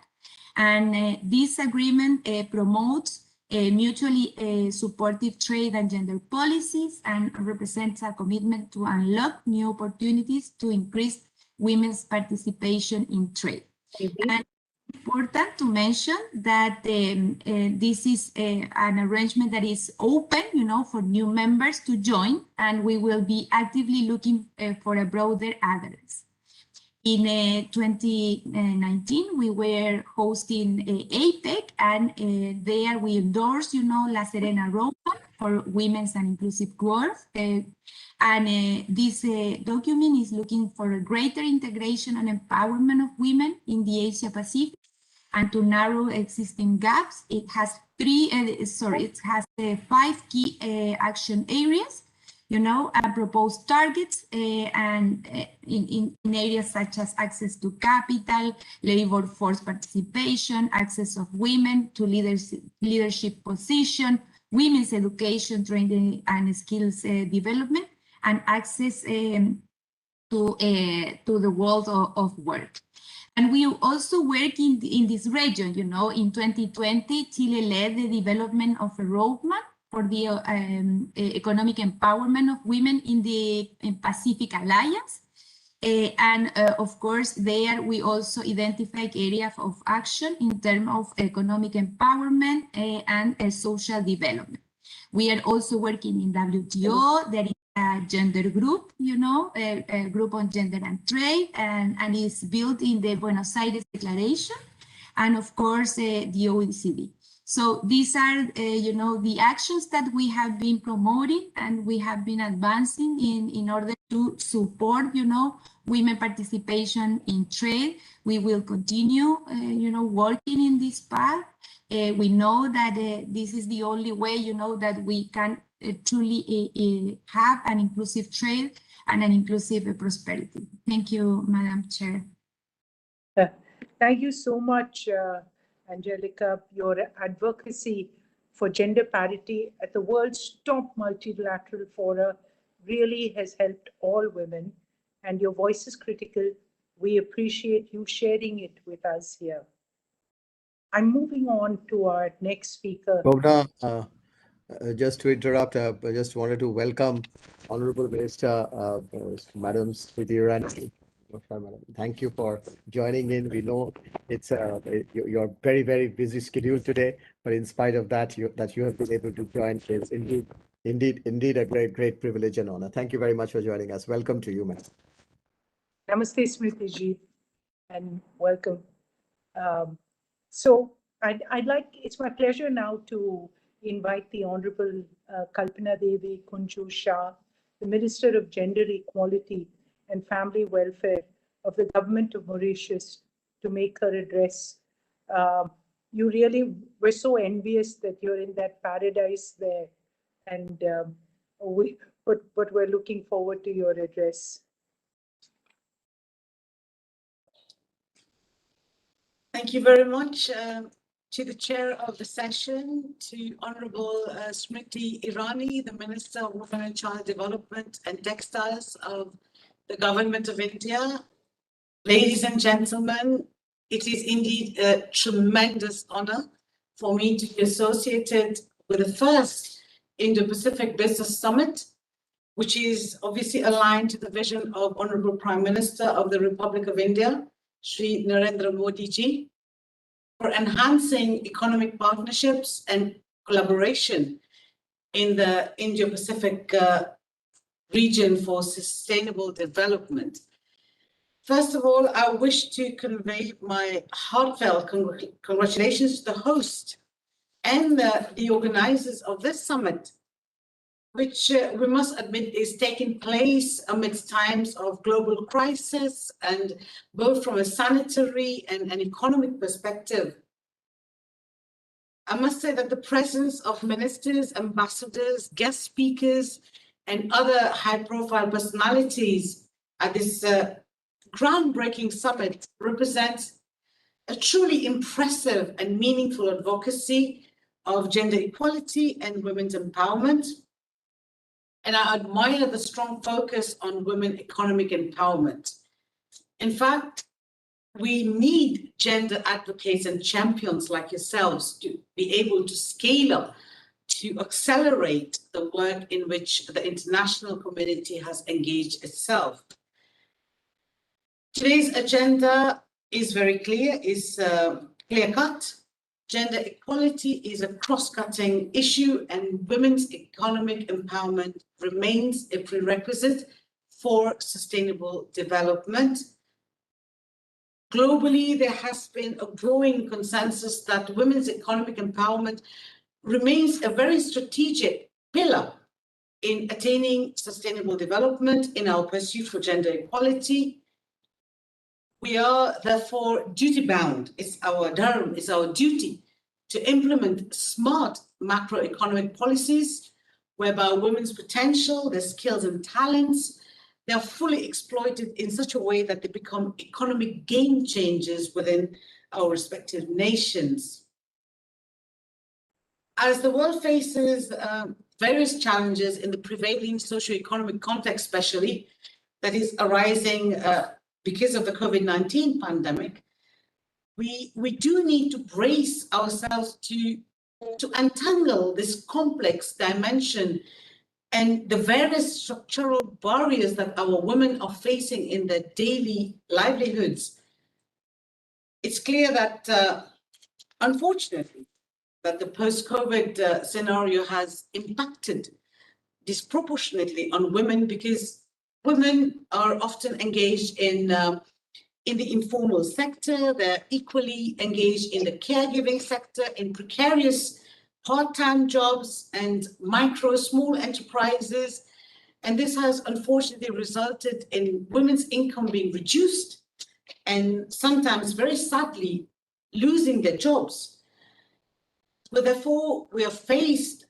And this agreement promotes mutually supportive trade and gender policies and represents a commitment to unlock new opportunities to increase women's participation in trade. And it's important to mention that this is an arrangement that is open, you know, for new members to join, and we will be actively looking for a broader adherence. In 2019, we were hosting APEC, and there we endorsed, you know, La Serena roadmap for women's and inclusive growth. This document is looking for a greater integration and empowerment of women in the Asia Pacific, and to narrow existing gaps. It has five key action areas, you know, and proposed targets and in areas such as access to capital, labor force participation, access of women to leadership position, women's education, training and skills development, and access to the world of work. And we also work in this region, you know. In 2020, Chile led the development of a roadmap for the economic empowerment of women in the Pacific Alliance. Of course, there we also identify areas of action in terms of economic empowerment and social development. We are also working in WTO. There is a gender group, you know, a group on gender and trade, and is built in the Buenos Aires Declaration, and of course the OECD. So these are, you know, the actions that we have been promoting and we have been advancing in order to support, you know, women participation in trade. We will continue, you know, working in this path. We know that this is the only way, you know, that we can truly have an inclusive trade and an inclusive prosperity. Thank you, Madam Chair. Thank you so much, Angelica. Your advocacy for gender parity at the world's top multilateral fora really has helped all women, and your voice is critical. We appreciate you sharing it with us here. I'm moving on to our next speaker. Bhavna, just to interrupt, I just wanted to welcome Honorable Minister, Madam Smriti Irani. Thank you for joining in. We know it's your very, very busy schedule today, but in spite of that, you have been able to join is indeed a great privilege and honor. Thank you very much for joining us. Welcome to you, ma'am. Namaste, Smriti ji, and welcome. So it's my pleasure now to invite the Honorable Kalpana Devi Kunju Shah, the Minister of Gender Equality and Family Welfare of the Government of Mauritius, to make her address. You really were so envious that you're in that paradise there, and but we're looking forward to your address. Thank you very much to the chair of the session, to Honorable Smriti Irani, the Minister of Women and Child Development and Textiles of the Government of India. Ladies and gentlemen, it is indeed a tremendous honor for me to be associated with the first Indo-Pacific Business Summit, which is obviously aligned to the vision of Honorable Prime Minister of the Republic of India, Shri Narendra Modi ji, for enhancing economic partnerships and collaboration in the Indo-Pacific region for sustainable development. First of all, I wish to convey my heartfelt congratulations to the host and the organizers of this summit, which we must admit is taking place amidst times of global crisis, and both from a sanitary and an economic perspective. I must say that the presence of ministers, ambassadors, guest speakers, and other high-profile personalities at this groundbreaking summit represents a truly impressive and meaningful advocacy of gender equality and women's empowerment. And I admire the strong focus on women economic empowerment. In fact, we need gender advocates and champions like yourselves to be able to scale up, to accelerate the work in which the international community has engaged itself. Today's agenda is very clear, is clear-cut. Gender equality is a cross-cutting issue, and women's economic empowerment remains a prerequisite for sustainable development. Globally, there has been a growing consensus that women's economic empowerment remains a very strategic pillar in attaining sustainable development in our pursuit for gender equality. We are therefore duty-bound. It's our dharma, it's our duty to implement smart macroeconomic policies whereby women's potential, their skills and talents, they are fully exploited in such a way that they become economic game changers within our respective nations. As the world faces various challenges in the prevailing socio-economic context, especially that is arising because of the COVID-19 pandemic, we do need to brace ourselves to untangle this complex dimension and the various structural barriers that our women are facing in their daily livelihoods. It's clear that, unfortunately, that the post-COVID scenario has impacted disproportionately on women, because women are often engaged in the informal sector. They're equally engaged in the caregiving sector, in precarious part-time jobs and small enterprises. And this has unfortunately resulted in women's income being reduced and sometimes, very sadly, losing their jobs. But therefore, we are faced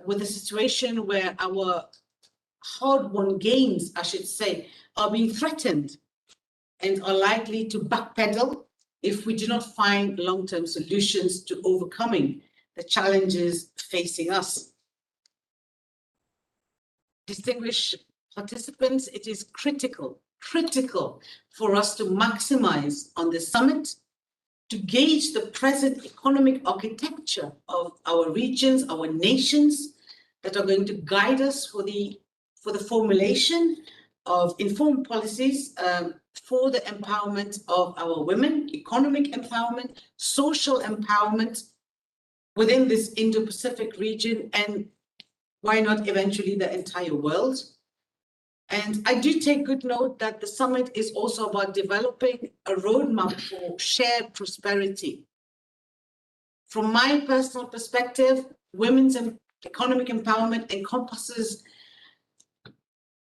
with a situation where our hard-won gains, I should say, are being threatened and are likely to backpedal if we do not find long-term solutions to overcoming the challenges facing us. Distinguished participants, it is critical for us to maximize on this summit, to gauge the present economic architecture of our regions, our nations, that are going to guide us for the formulation of informed policies for the empowerment of our women, economic empowerment, social empowerment, within this Indo-Pacific region, and why not eventually the entire world. And I do take good note that the summit is also about developing a roadmap for shared prosperity. From my personal perspective, women's economic empowerment encompasses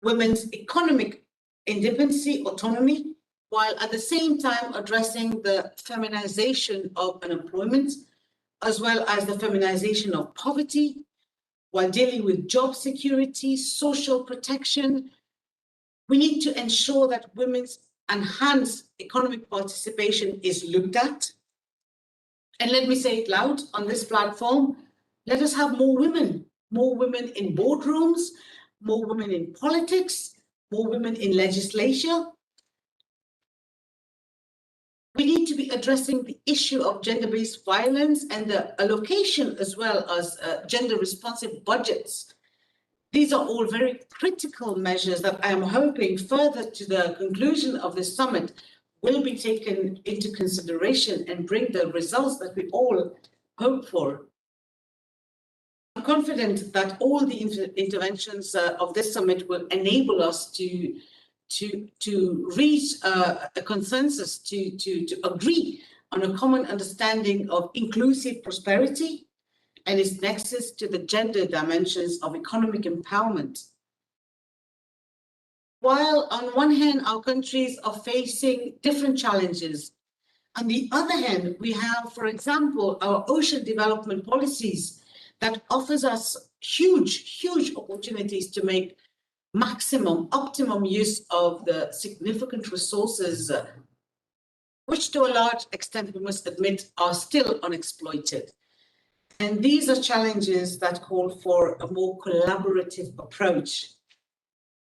women's economic independence, autonomy, while at the same time addressing the feminization of unemployment, as well as the feminization of poverty, while dealing with job security, social protection. We need to ensure that women's enhanced economic participation is looked at. And let me say it loud on this platform, let us have more women in boardrooms, more women in politics, more women in legislature. We need to be addressing the issue of gender-based violence and the allocation as well as gender-responsive budgets. These are all very critical measures that I am hoping further to the conclusion of this summit will be taken into consideration and bring the results that we all hope for. I'm confident that all the interventions of this summit will enable us to reach a consensus, to agree on a common understanding of inclusive prosperity and its nexus to the gender dimensions of economic empowerment. While on one hand, our countries are facing different challenges, on the other hand, we have, for example, our ocean development policies that offers us huge opportunities to make optimum use of the significant resources, which to a large extent, we must admit, are still unexploited. And these are challenges that call for a more collaborative approach.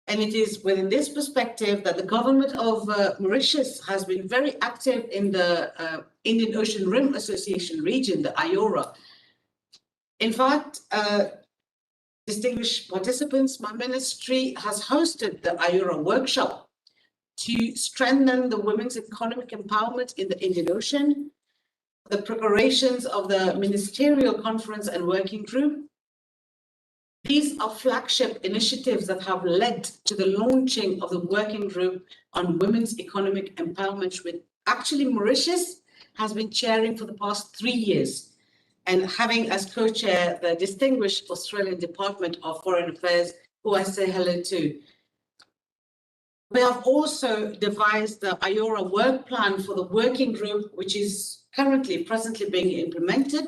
And it is within this perspective that the government of Mauritius has been very active in the Indian Ocean Rim Association region, the IORA. In fact, distinguished participants, my ministry has hosted the IORA workshop to strengthen the women's economic empowerment in the Indian Ocean, the preparations of the ministerial conference and working group. These are flagship initiatives that have led to the launching of the working group on women's economic empowerment, which actually Mauritius has been chairing for the past 3 years, and having as co-chair the distinguished Australian Department of Foreign Affairs, who I say hello to. We have also devised the IORA work plan for the working group, which is presently being implemented.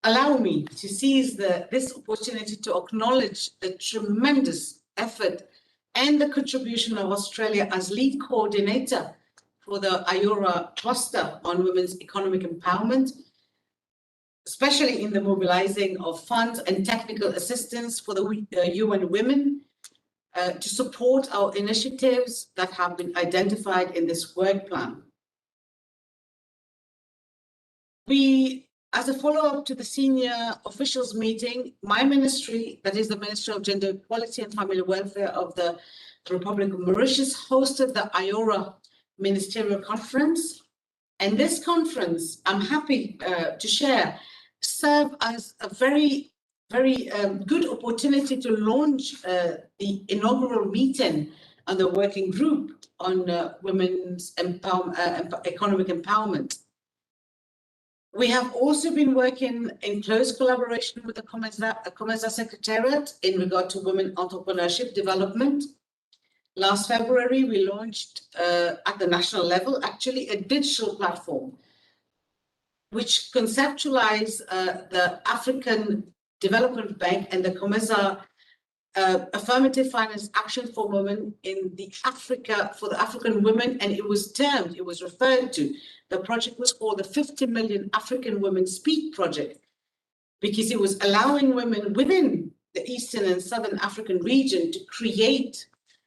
Allow me to seize this opportunity to acknowledge the tremendous effort and the contribution of Australia as lead coordinator for the IORA cluster on women's economic empowerment, especially in the mobilizing of funds and technical assistance for the UN Women to support our initiatives that have been identified in this work plan. As a follow-up to the senior officials meeting, my ministry, that is the Ministry of Gender Equality and Family Welfare of the Republic of Mauritius, hosted the IORA Ministerial Conference. And this conference, I'm happy to share, served as a very good opportunity to launch the inaugural meeting on the working group on women's economic empowerment. We have also been working in close collaboration with the COMESA Secretariat in regard to women entrepreneurship development. Last February, we launched at the national level, actually, a digital platform which conceptualized the African Development Bank and the COMESA Affirmative Finance Action for Women in the for the African women, and it was referred to. The project was called the 50 Million African Women Speak Project, because it was allowing women within the Eastern and Southern African region to create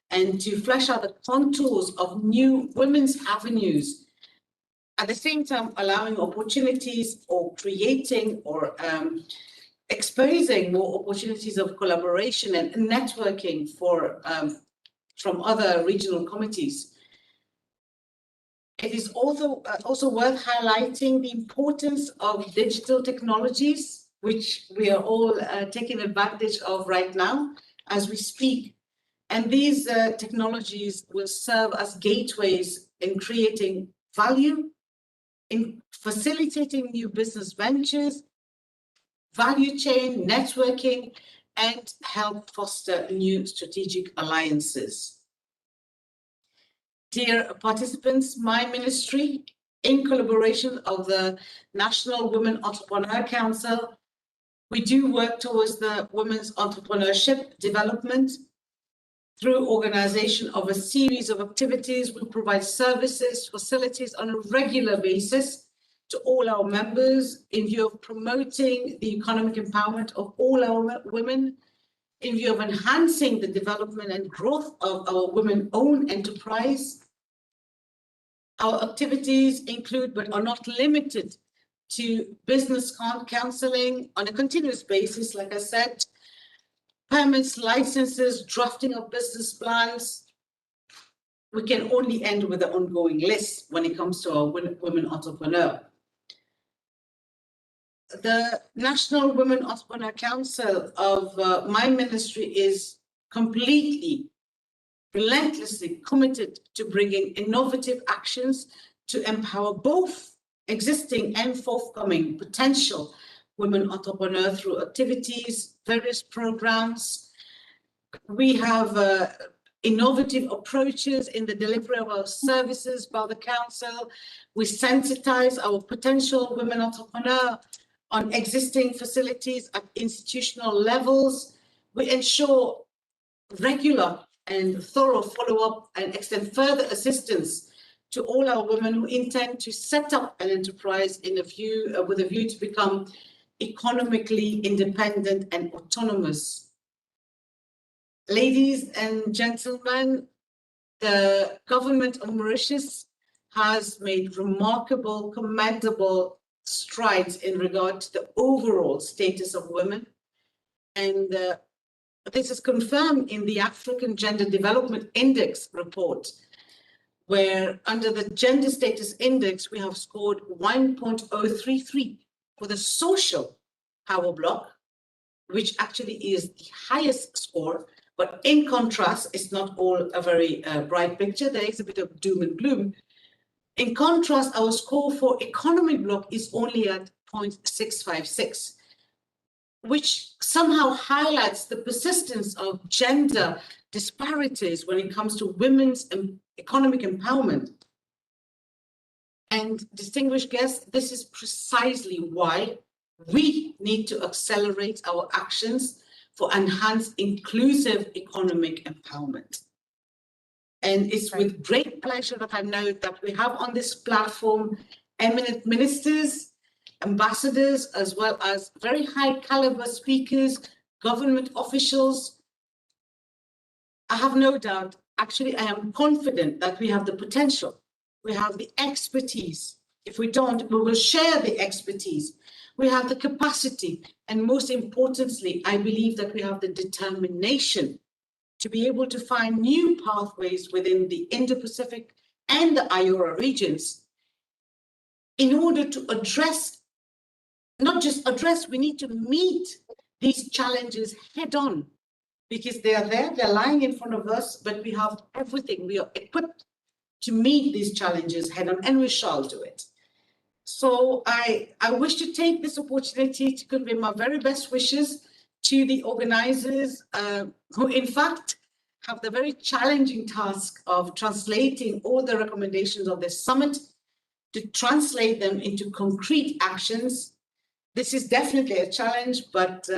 and to flesh out the contours of new women's avenues, at the same time allowing opportunities or creating or exposing more opportunities of collaboration and networking from other regional committees. It is also worth highlighting the importance of digital technologies, which we are all taking advantage of right now as we speak. And these technologies will serve as gateways in creating value, in facilitating new business ventures, value chain, networking, and help foster new strategic alliances. Dear participants, my ministry, in collaboration of the National Women Entrepreneur Council, we do work towards the women's entrepreneurship development through organization of a series of activities. We provide services, facilities on a regular basis to all our members in view of promoting the economic empowerment of all our women, in view of enhancing the development and growth of our women-owned enterprise. Our activities include, but are not limited to, business counseling on a continuous basis, like I said, permits, licenses, drafting of business plans. We can only end with the ongoing list when it comes to our women entrepreneur. The National Women Entrepreneur Council of my ministry is completely, relentlessly committed to bringing innovative actions to empower both existing and forthcoming potential women entrepreneurs through activities, various programs. We have innovative approaches in the delivery of our services by the council. We sensitize our potential women entrepreneurs on existing facilities at institutional levels. We ensure regular and thorough follow-up and extend further assistance to all our women who intend to set up an enterprise with a view to become economically independent and autonomous. Ladies and gentlemen, the government of Mauritius has made remarkable, commendable strides in regard to the overall status of women. And this is confirmed in the African Gender Development Index report, where under the Gender Status Index, we have scored 1.033 for the social power block, which actually is the highest score. But in contrast, it's not all a very bright picture. There is a bit of doom and gloom. In contrast, our score for economic block is only at 0.656, which somehow highlights the persistence of gender disparities when it comes to women's economic empowerment. And distinguished guests, this is precisely why we need to accelerate our actions for enhanced inclusive economic empowerment. And it's with great pleasure that I know that we have on this platform eminent ministers, ambassadors, as well as very high caliber speakers, government officials. I have no doubt, actually, I am confident that we have the potential. We have the expertise. If we don't, we will share the expertise. We have the capacity. And most importantly, I believe that we have the determination to be able to find new pathways within the Indo-Pacific and the IORA regions in order to address, not just address, we need to meet these challenges head on, because they are there, they're lying in front of us, but we have everything. We are equipped to meet these challenges head on, and we shall do it. So I wish to take this opportunity to convey my very best wishes to the organizers who in fact have the very challenging task of translating all the recommendations of this summit to translate them into concrete actions. This is definitely a challenge, but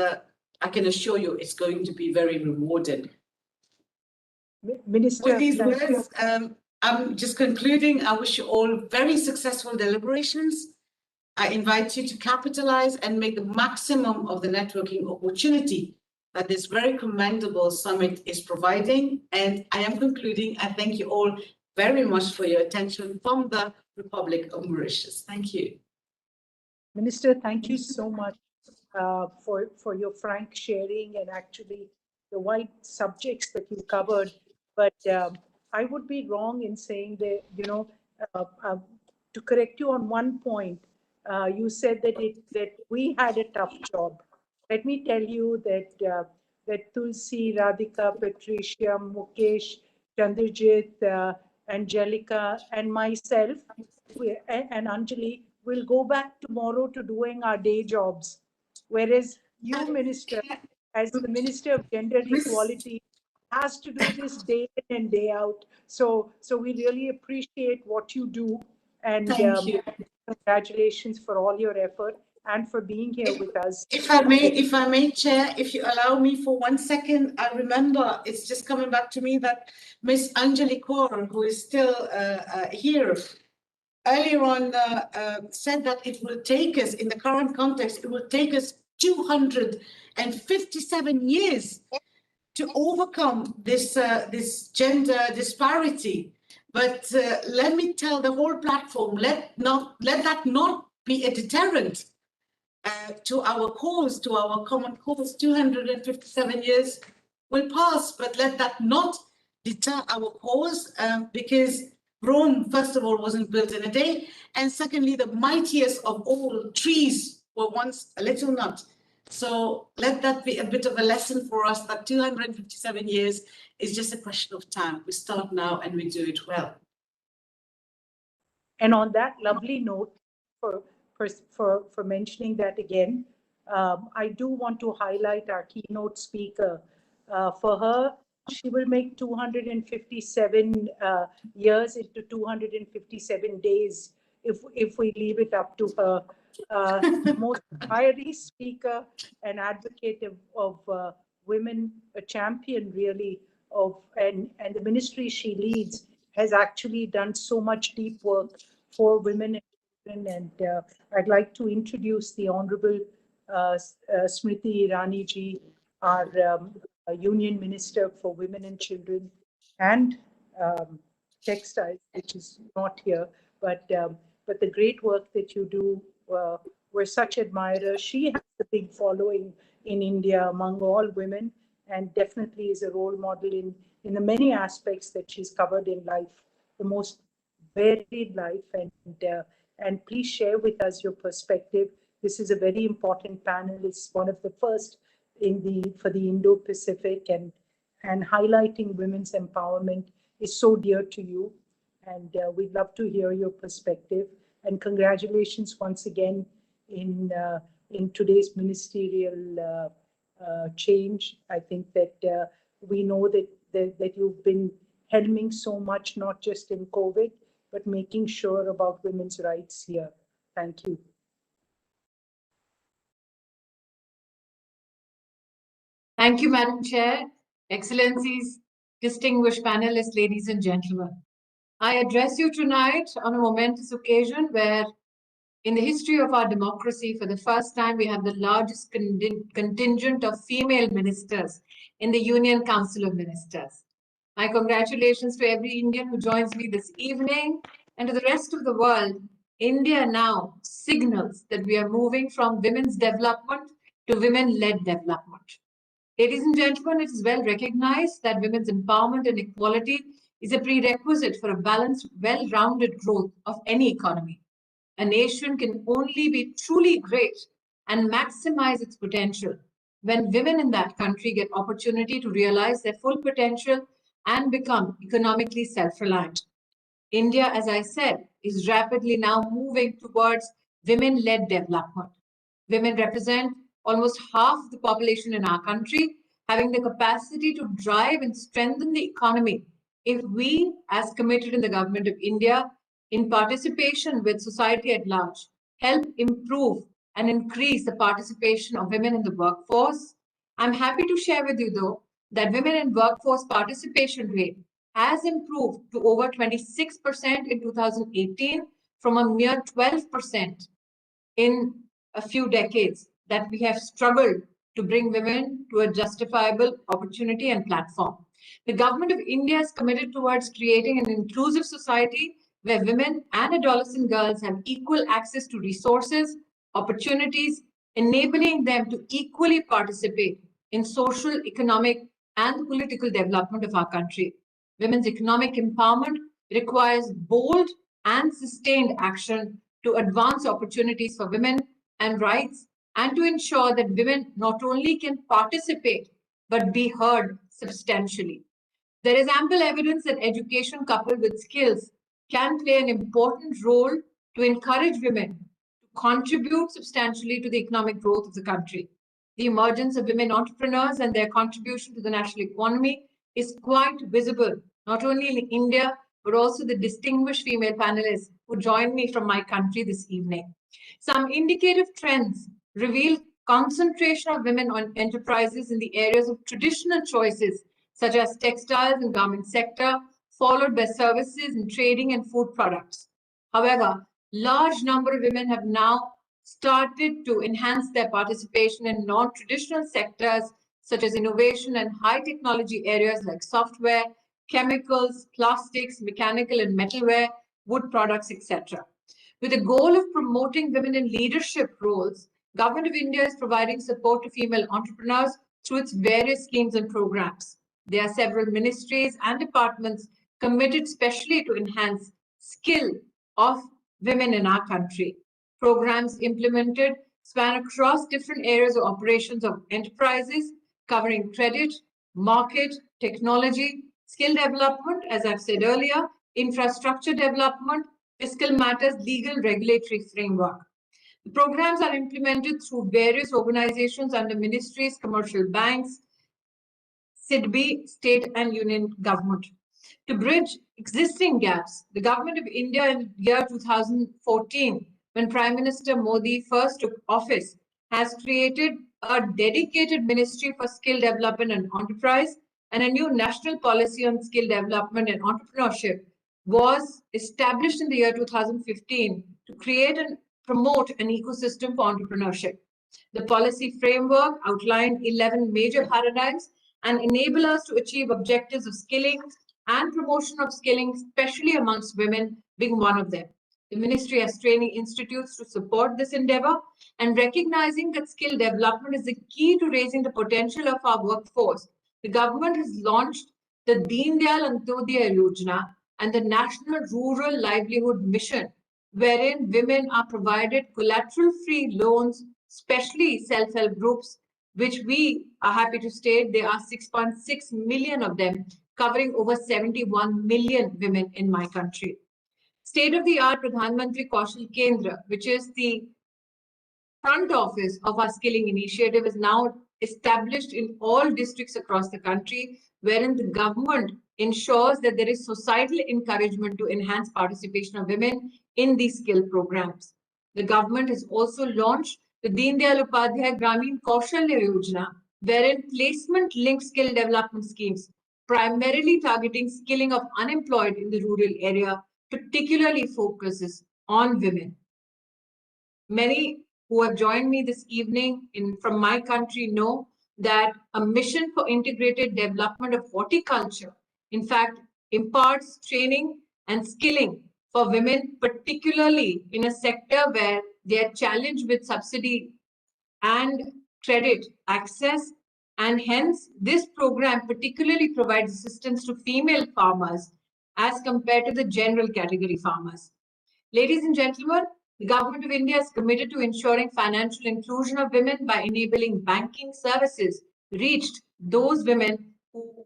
I can assure you it's going to be very rewarding. Minister, with these words, I'm just concluding. I wish you all very successful deliberations. I invite you to capitalize and make the maximum of the networking opportunity that this very commendable summit is providing. And I am concluding. I thank you all very much for your attention from the Republic of Mauritius. Thank you. Minister, thank you so much for your frank sharing and actually the wide subjects that you covered. But I would be wrong in saying that, to correct you on one point, you said that we had a tough job. Let me tell you that Tulsi, Radhika, Patricia, Mukesh, Chandrajit, Angelica, and myself, and Anjali will go back tomorrow to doing our day jobs. Whereas you, Minister, as the Minister of Gender Equality, has to do this day in and day out. So we really appreciate what you do, and Thank you. congratulations for all your effort and for being here with us. If I may, Chair, if you allow me for 1 second, I remember it's just coming back to me that Miss Anjali Kaur, who is still here, earlier on said that it will take us, in the current context, it will take us 257 years to overcome this gender disparity. But let me tell the whole platform, let that not be a deterrent to our cause, to our common cause. 257 years will pass, but let that not deter our cause, because Rome, first of all, wasn't built in a day, and secondly, the mightiest of all trees were once a little nut. So let that be a bit of a lesson for us, that 257 years is just a question of time. We start now and we do it well. And on that lovely note, for mentioning that again, I do want to highlight our keynote speaker. For her, she will make 257 years into 257 days if we leave it up to her. Most fiery speaker and advocate of women, a champion really and the ministry she leads has actually done so much deep work for women and children. And I'd like to introduce the Honorable Smriti Irani ji, our Union Minister for Women and Children and Textiles, which is not here, but the great work that you do. We're such admirers. She has a big following in India among all women, and definitely is a role model in the many aspects that she's covered in life, the most varied life. And please share with us your perspective. This is a very important panel. It's one of the first for the Indo-Pacific, and highlighting women's empowerment is so dear to you. And we'd love to hear your perspective. And congratulations once again in today's ministerial change. I think that we know that you've been helming so much, not just in COVID, but making sure about women's rights here. Thank you. Thank you, Madam Chair, Excellencies, distinguished panelists, ladies and gentlemen. I address you tonight on a momentous occasion where, in the history of our democracy, for the first time, we have the largest contingent of female ministers in the Union Council of Ministers. My congratulations to every Indian who joins me this evening, and to the rest of the world. India now signals that we are moving from women's development to women-led development. Ladies and gentlemen, it is well recognized that women's empowerment and equality is a prerequisite for a balanced, well-rounded growth of any economy. A nation can only be truly great and maximize its potential when women in that country get opportunity to realize their full potential and become economically self-reliant. India, as I said, is rapidly now moving towards women-led development. Women represent almost half the population in our country, having the capacity to drive and strengthen the economy if we, as committed in the Government of India, in participation with society at large, help improve and increase the participation of women in the workforce. I'm happy to share with you, though, that women in workforce participation rate has improved to over 26% in 2018 from a mere 12% in a few decades that we have struggled to bring women to a justifiable opportunity and platform. The Government of India is committed towards creating an inclusive society where women and adolescent girls have equal access to resources, opportunities, enabling them to equally participate in social, economic, and political development of our country. Women's economic empowerment requires bold and sustained action to advance opportunities for women and rights, and to ensure that women not only can participate but be heard substantially. There is ample evidence that education coupled with skills can play an important role to encourage women to contribute substantially to the economic growth of the country. The emergence of women entrepreneurs and their contribution to the national economy is quite visible, not only in India, but also the distinguished female panelists who joined me from my country this evening. Some indicative trends reveal concentration of women on enterprises in the areas of traditional choices, such as textiles and garment sector, followed by services and trading and food products. However, large number of women have now started to enhance their participation in non-traditional sectors such as innovation and high technology areas like software, chemicals, plastics, mechanical and metalware, wood products, etc. With the goal of promoting women in leadership roles, Government of India is providing support to female entrepreneurs through its various schemes and programs. There are several ministries and departments committed specially to enhance skill of women in our country. Programs implemented span across different areas of operations of enterprises, covering credit, market, technology, skill development, as I've said earlier, infrastructure development, fiscal matters, legal regulatory framework. The programs are implemented through various organizations under ministries, commercial banks, SIDBI, state and union government. To bridge existing gaps, the Government of India in the year 2014, when Prime Minister Modi first took office, has created a dedicated Ministry for Skill Development and Enterprise, and a new national policy on skill development and entrepreneurship was established in the year 2015 to create and promote an ecosystem for entrepreneurship. The policy framework outlined 11 major paradigms and enable us to achieve objectives of skilling and promotion of skilling, especially amongst women, being one of them. The ministry has training institutes to support this endeavor, and recognizing that skill development is the key to raising the potential of our workforce, the government has launched the Deen Dayal Antyodaya Yojana and the National Rural Livelihood Mission, wherein women are provided collateral-free loans, especially self-help groups, which we are happy to state there are 6.6 million of them, covering over 71 million women in my country. State-of-the-art Pradhan Mantri Kaushal Kendra, which is the front office of our skilling initiative, is now established in all districts across the country, wherein the government ensures that there is societal encouragement to enhance participation of women in these skill programs. The government has also launched the Deen Dayal Upadhyay Gramin Kaushalya Yojana, wherein placement-linked skill development schemes, primarily targeting skilling of unemployed in the rural area, particularly focuses on women. Many who have joined me this evening from my country know that a mission for integrated development of horticulture, in fact, imparts training and skilling for women, particularly in a sector where they are challenged with subsidy and credit access. And hence, this program particularly provides assistance to female farmers as compared to the general category farmers. Ladies and gentlemen, the Government of India is committed to ensuring financial inclusion of women by enabling banking services reached those women who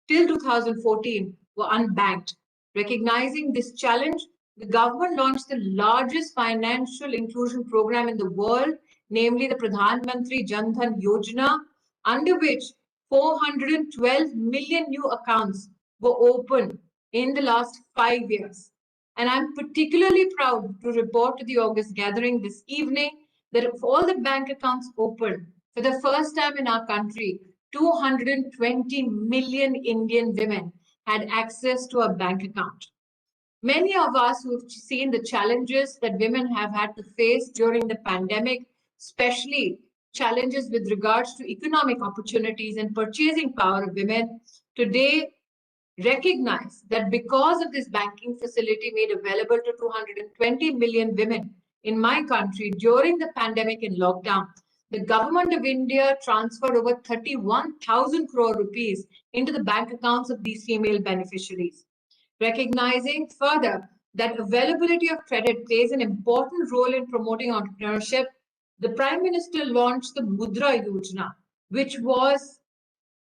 till 2014 were unbanked. Recognizing this challenge, the government launched the largest financial inclusion program in the world, namely the Pradhan Mantri Jan Dhan Yojana, under which 412 million new accounts were opened in the last 5 years. And I'm particularly proud to report to the August gathering this evening that of all the bank accounts opened, for the first time in our country, 220 million Indian women had access to a bank account. Many of us who have seen the challenges that women have had to face during the pandemic, especially challenges with regards to economic opportunities and purchasing power of women, today recognize that because of this banking facility made available to 220 million women in my country during the pandemic and lockdown, the Government of India transferred over 31,000 crore rupees into the bank accounts of these female beneficiaries. Recognizing further that availability of credit plays an important role in promoting entrepreneurship, the Prime Minister launched the Mudra Yojana, which was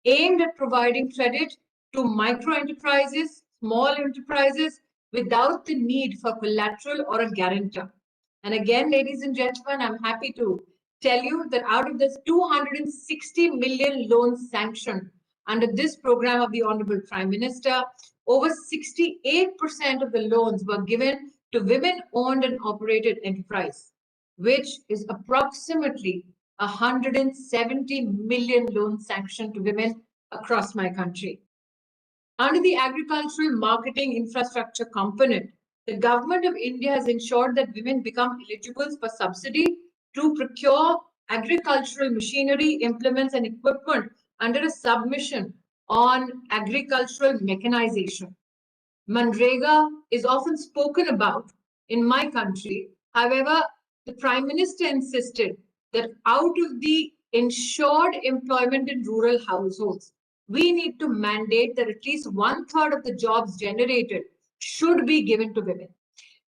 aimed at providing credit to micro enterprises, small enterprises, without the need for collateral or a guarantor. And again, ladies and gentlemen, I'm happy to tell you that out of this 260 million loans sanctioned under this program of the Honorable Prime Minister, over 68% of the loans were given to women-owned and operated enterprise, which is approximately 170 million loans sanctioned to women across my country. Under the agricultural marketing infrastructure component, the government of India has ensured that women become eligible for subsidy to procure agricultural machinery, implements, and equipment under a submission on agricultural mechanization. Manrega is often spoken about in my country. However, the Prime Minister insisted that out of the ensured employment in rural households, we need to mandate that at least 1/3 of the jobs generated should be given to women.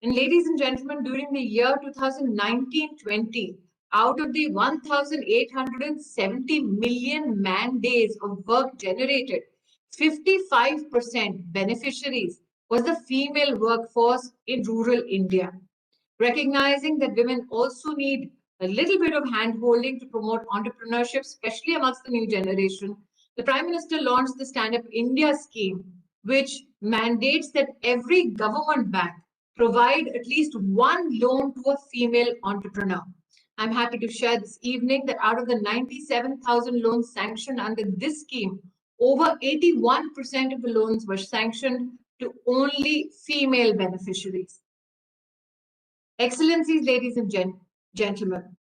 And ladies and gentlemen, during the year 2019-20, out of the 1,870 million man days of work generated, 55% beneficiaries was the female workforce in rural India. Recognizing that women also need a little bit of hand-holding to promote entrepreneurship, especially amongst the new generation, the Prime Minister launched the Stand Up India scheme, which mandates that every government bank provide at least one loan to a female entrepreneur. I'm happy to share this evening that out of the 97,000 loans sanctioned under this scheme, over 81% of the loans were sanctioned to only female beneficiaries. Excellencies, ladies and gentlemen,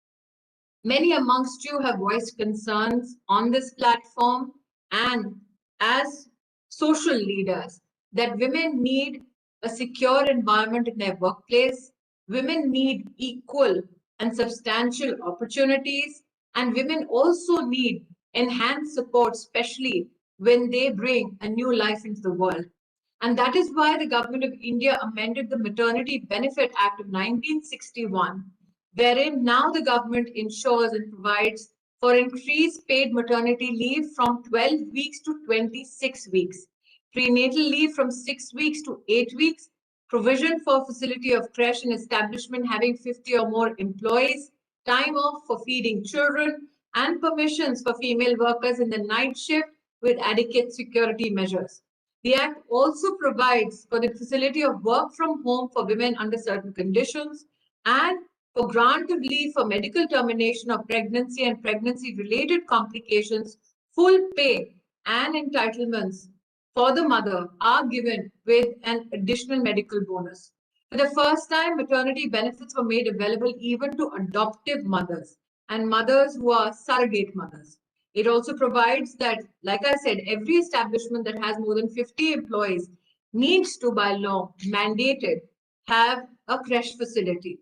many amongst you have voiced concerns on this platform and as social leaders that women need a secure environment in their workplace, women need equal and substantial opportunities, and women also need enhanced support, especially when they bring a new life into the world. And that is why the Government of India amended the Maternity Benefit Act of 1961, wherein now the government ensures and provides for increased paid maternity leave from 12 weeks to 26 weeks, prenatal leave from 6 weeks to 8 weeks, provision for facility of creche and establishment having 50 or more employees, time off for feeding children, and permissions for female workers in the night shift with adequate security measures. The Act also provides for the facility of work from home for women under certain conditions and for grant of leave for medical termination of pregnancy and pregnancy-related complications. Full pay and entitlements for the mother are given with an additional medical bonus. For the first time, maternity benefits were made available even to adoptive mothers and mothers who are surrogate mothers. It also provides that, like I said, every establishment that has more than 50 employees needs to, by law, mandated, have a creche facility.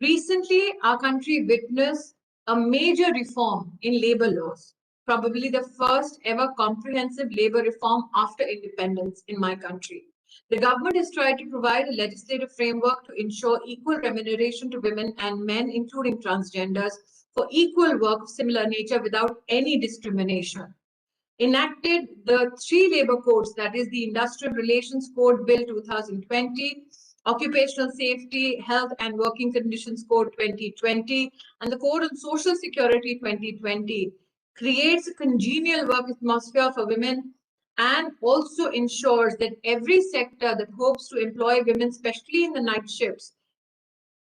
Recently, our country witnessed a major reform in labor laws, probably the first ever comprehensive labor reform after independence in my country. The government has tried to provide a legislative framework to ensure equal remuneration to women and men, including transgenders, for equal work of similar nature without any discrimination. Enacted the 3 labor codes, that is the Industrial Relations Code Bill 2020, Occupational Safety, Health and Working Conditions Code 2020, and the Code on Social Security 2020, creates a congenial work atmosphere for women and also ensures that every sector that hopes to employ women, especially in the night shifts,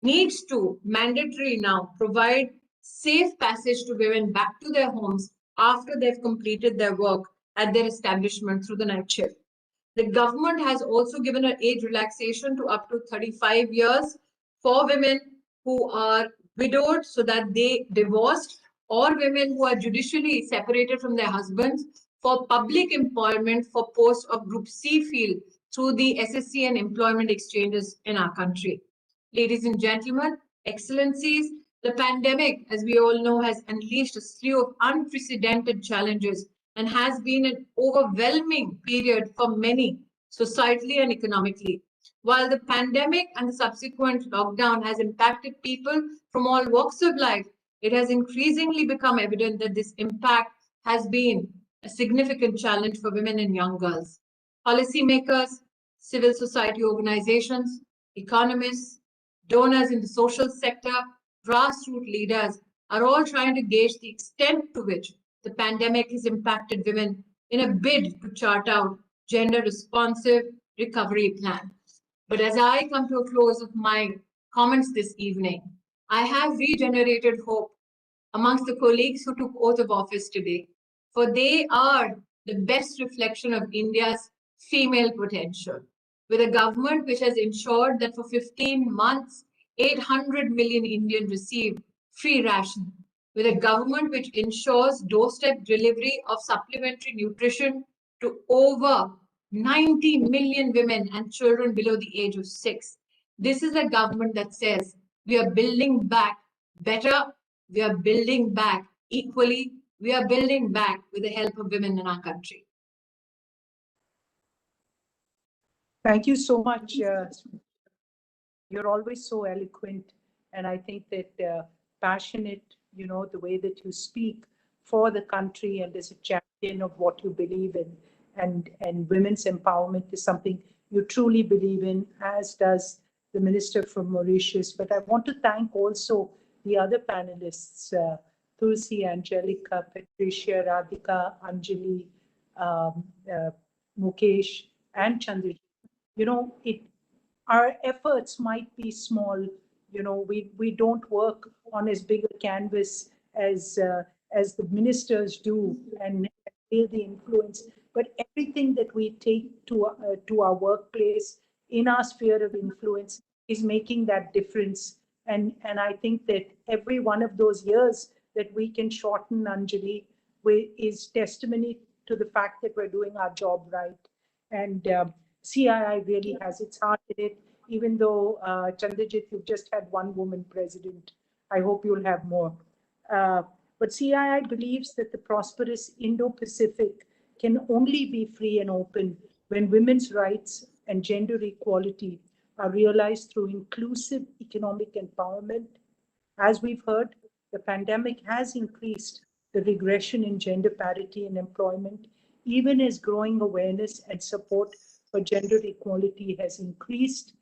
needs to mandatory now provide safe passage to women back to their homes after they've completed their work at their establishment through the night shift. The government has also given an age relaxation to up to 35 years for women who are widowed, so that they divorced, or women who are judicially separated from their husbands, for public employment for posts of Group C field through the SSC and employment exchanges in our country. Ladies and gentlemen, excellencies, the pandemic, as we all know, has unleashed a slew of unprecedented challenges and has been an overwhelming period for many, societally and economically. While the pandemic and the subsequent lockdown has impacted people from all walks of life, it has increasingly become evident that this impact has been a significant challenge for women and young girls. Policymakers, civil society organizations, economists, donors in the social sector, grassroots leaders are all trying to gauge the extent to which the pandemic has impacted women in a bid to chart out gender-responsive recovery plan. But as I come to a close of my comments this evening, I have regenerated hope amongst the colleagues who took oath of office today, for they are the best reflection of India's female potential. With a government which has ensured that for 15 months, 800 million Indians receive free ration, with a government which ensures doorstep delivery of supplementary nutrition to over 90 million women and children below the age of 6. This is a government that says we are building back better, we are building back equally, we are building back with the help of women in our country. Thank you so much. You're always so eloquent, and I think that passionate, the way that you speak for the country and as a champion of what you believe in, and women's empowerment is something you truly believe in, as does the Minister from Mauritius. But I want to thank also the other panelists, Tulsi, Angelica, Patricia, Radhika, Anjali, Mukesh, and Chandra. Our efforts might be small. We don't work on as big a canvas as the ministers do and feel the influence. But everything that we take to our workplace in our sphere of influence is making that difference. And I think that every one of those years that we can shorten, Anjali, is testimony to the fact that we're doing our job right. And CII really has its heart in it, even though, Chandrajit, you've just had one woman president. I hope you'll have more. But CII believes that the prosperous Indo-Pacific can only be free and open when women's rights and gender equality are realized through inclusive economic empowerment. As we've heard, the pandemic has increased the regression in gender parity in employment, even as growing awareness and support for gender equality has increased.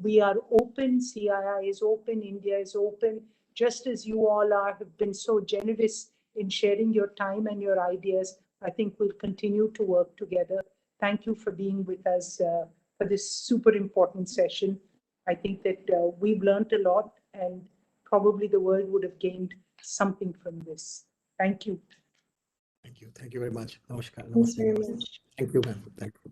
We are open, CII is open, India is open, just as you all have been so generous in sharing your time and your ideas. I think we'll continue to work together. Thank you for being with us for this super important session. I think that we've learned a lot, and probably the world would have gained something from this. Thank you. Thank you. Thank you very much. Namaskar. Thanks very much. Thank you, ma'am. Thank you.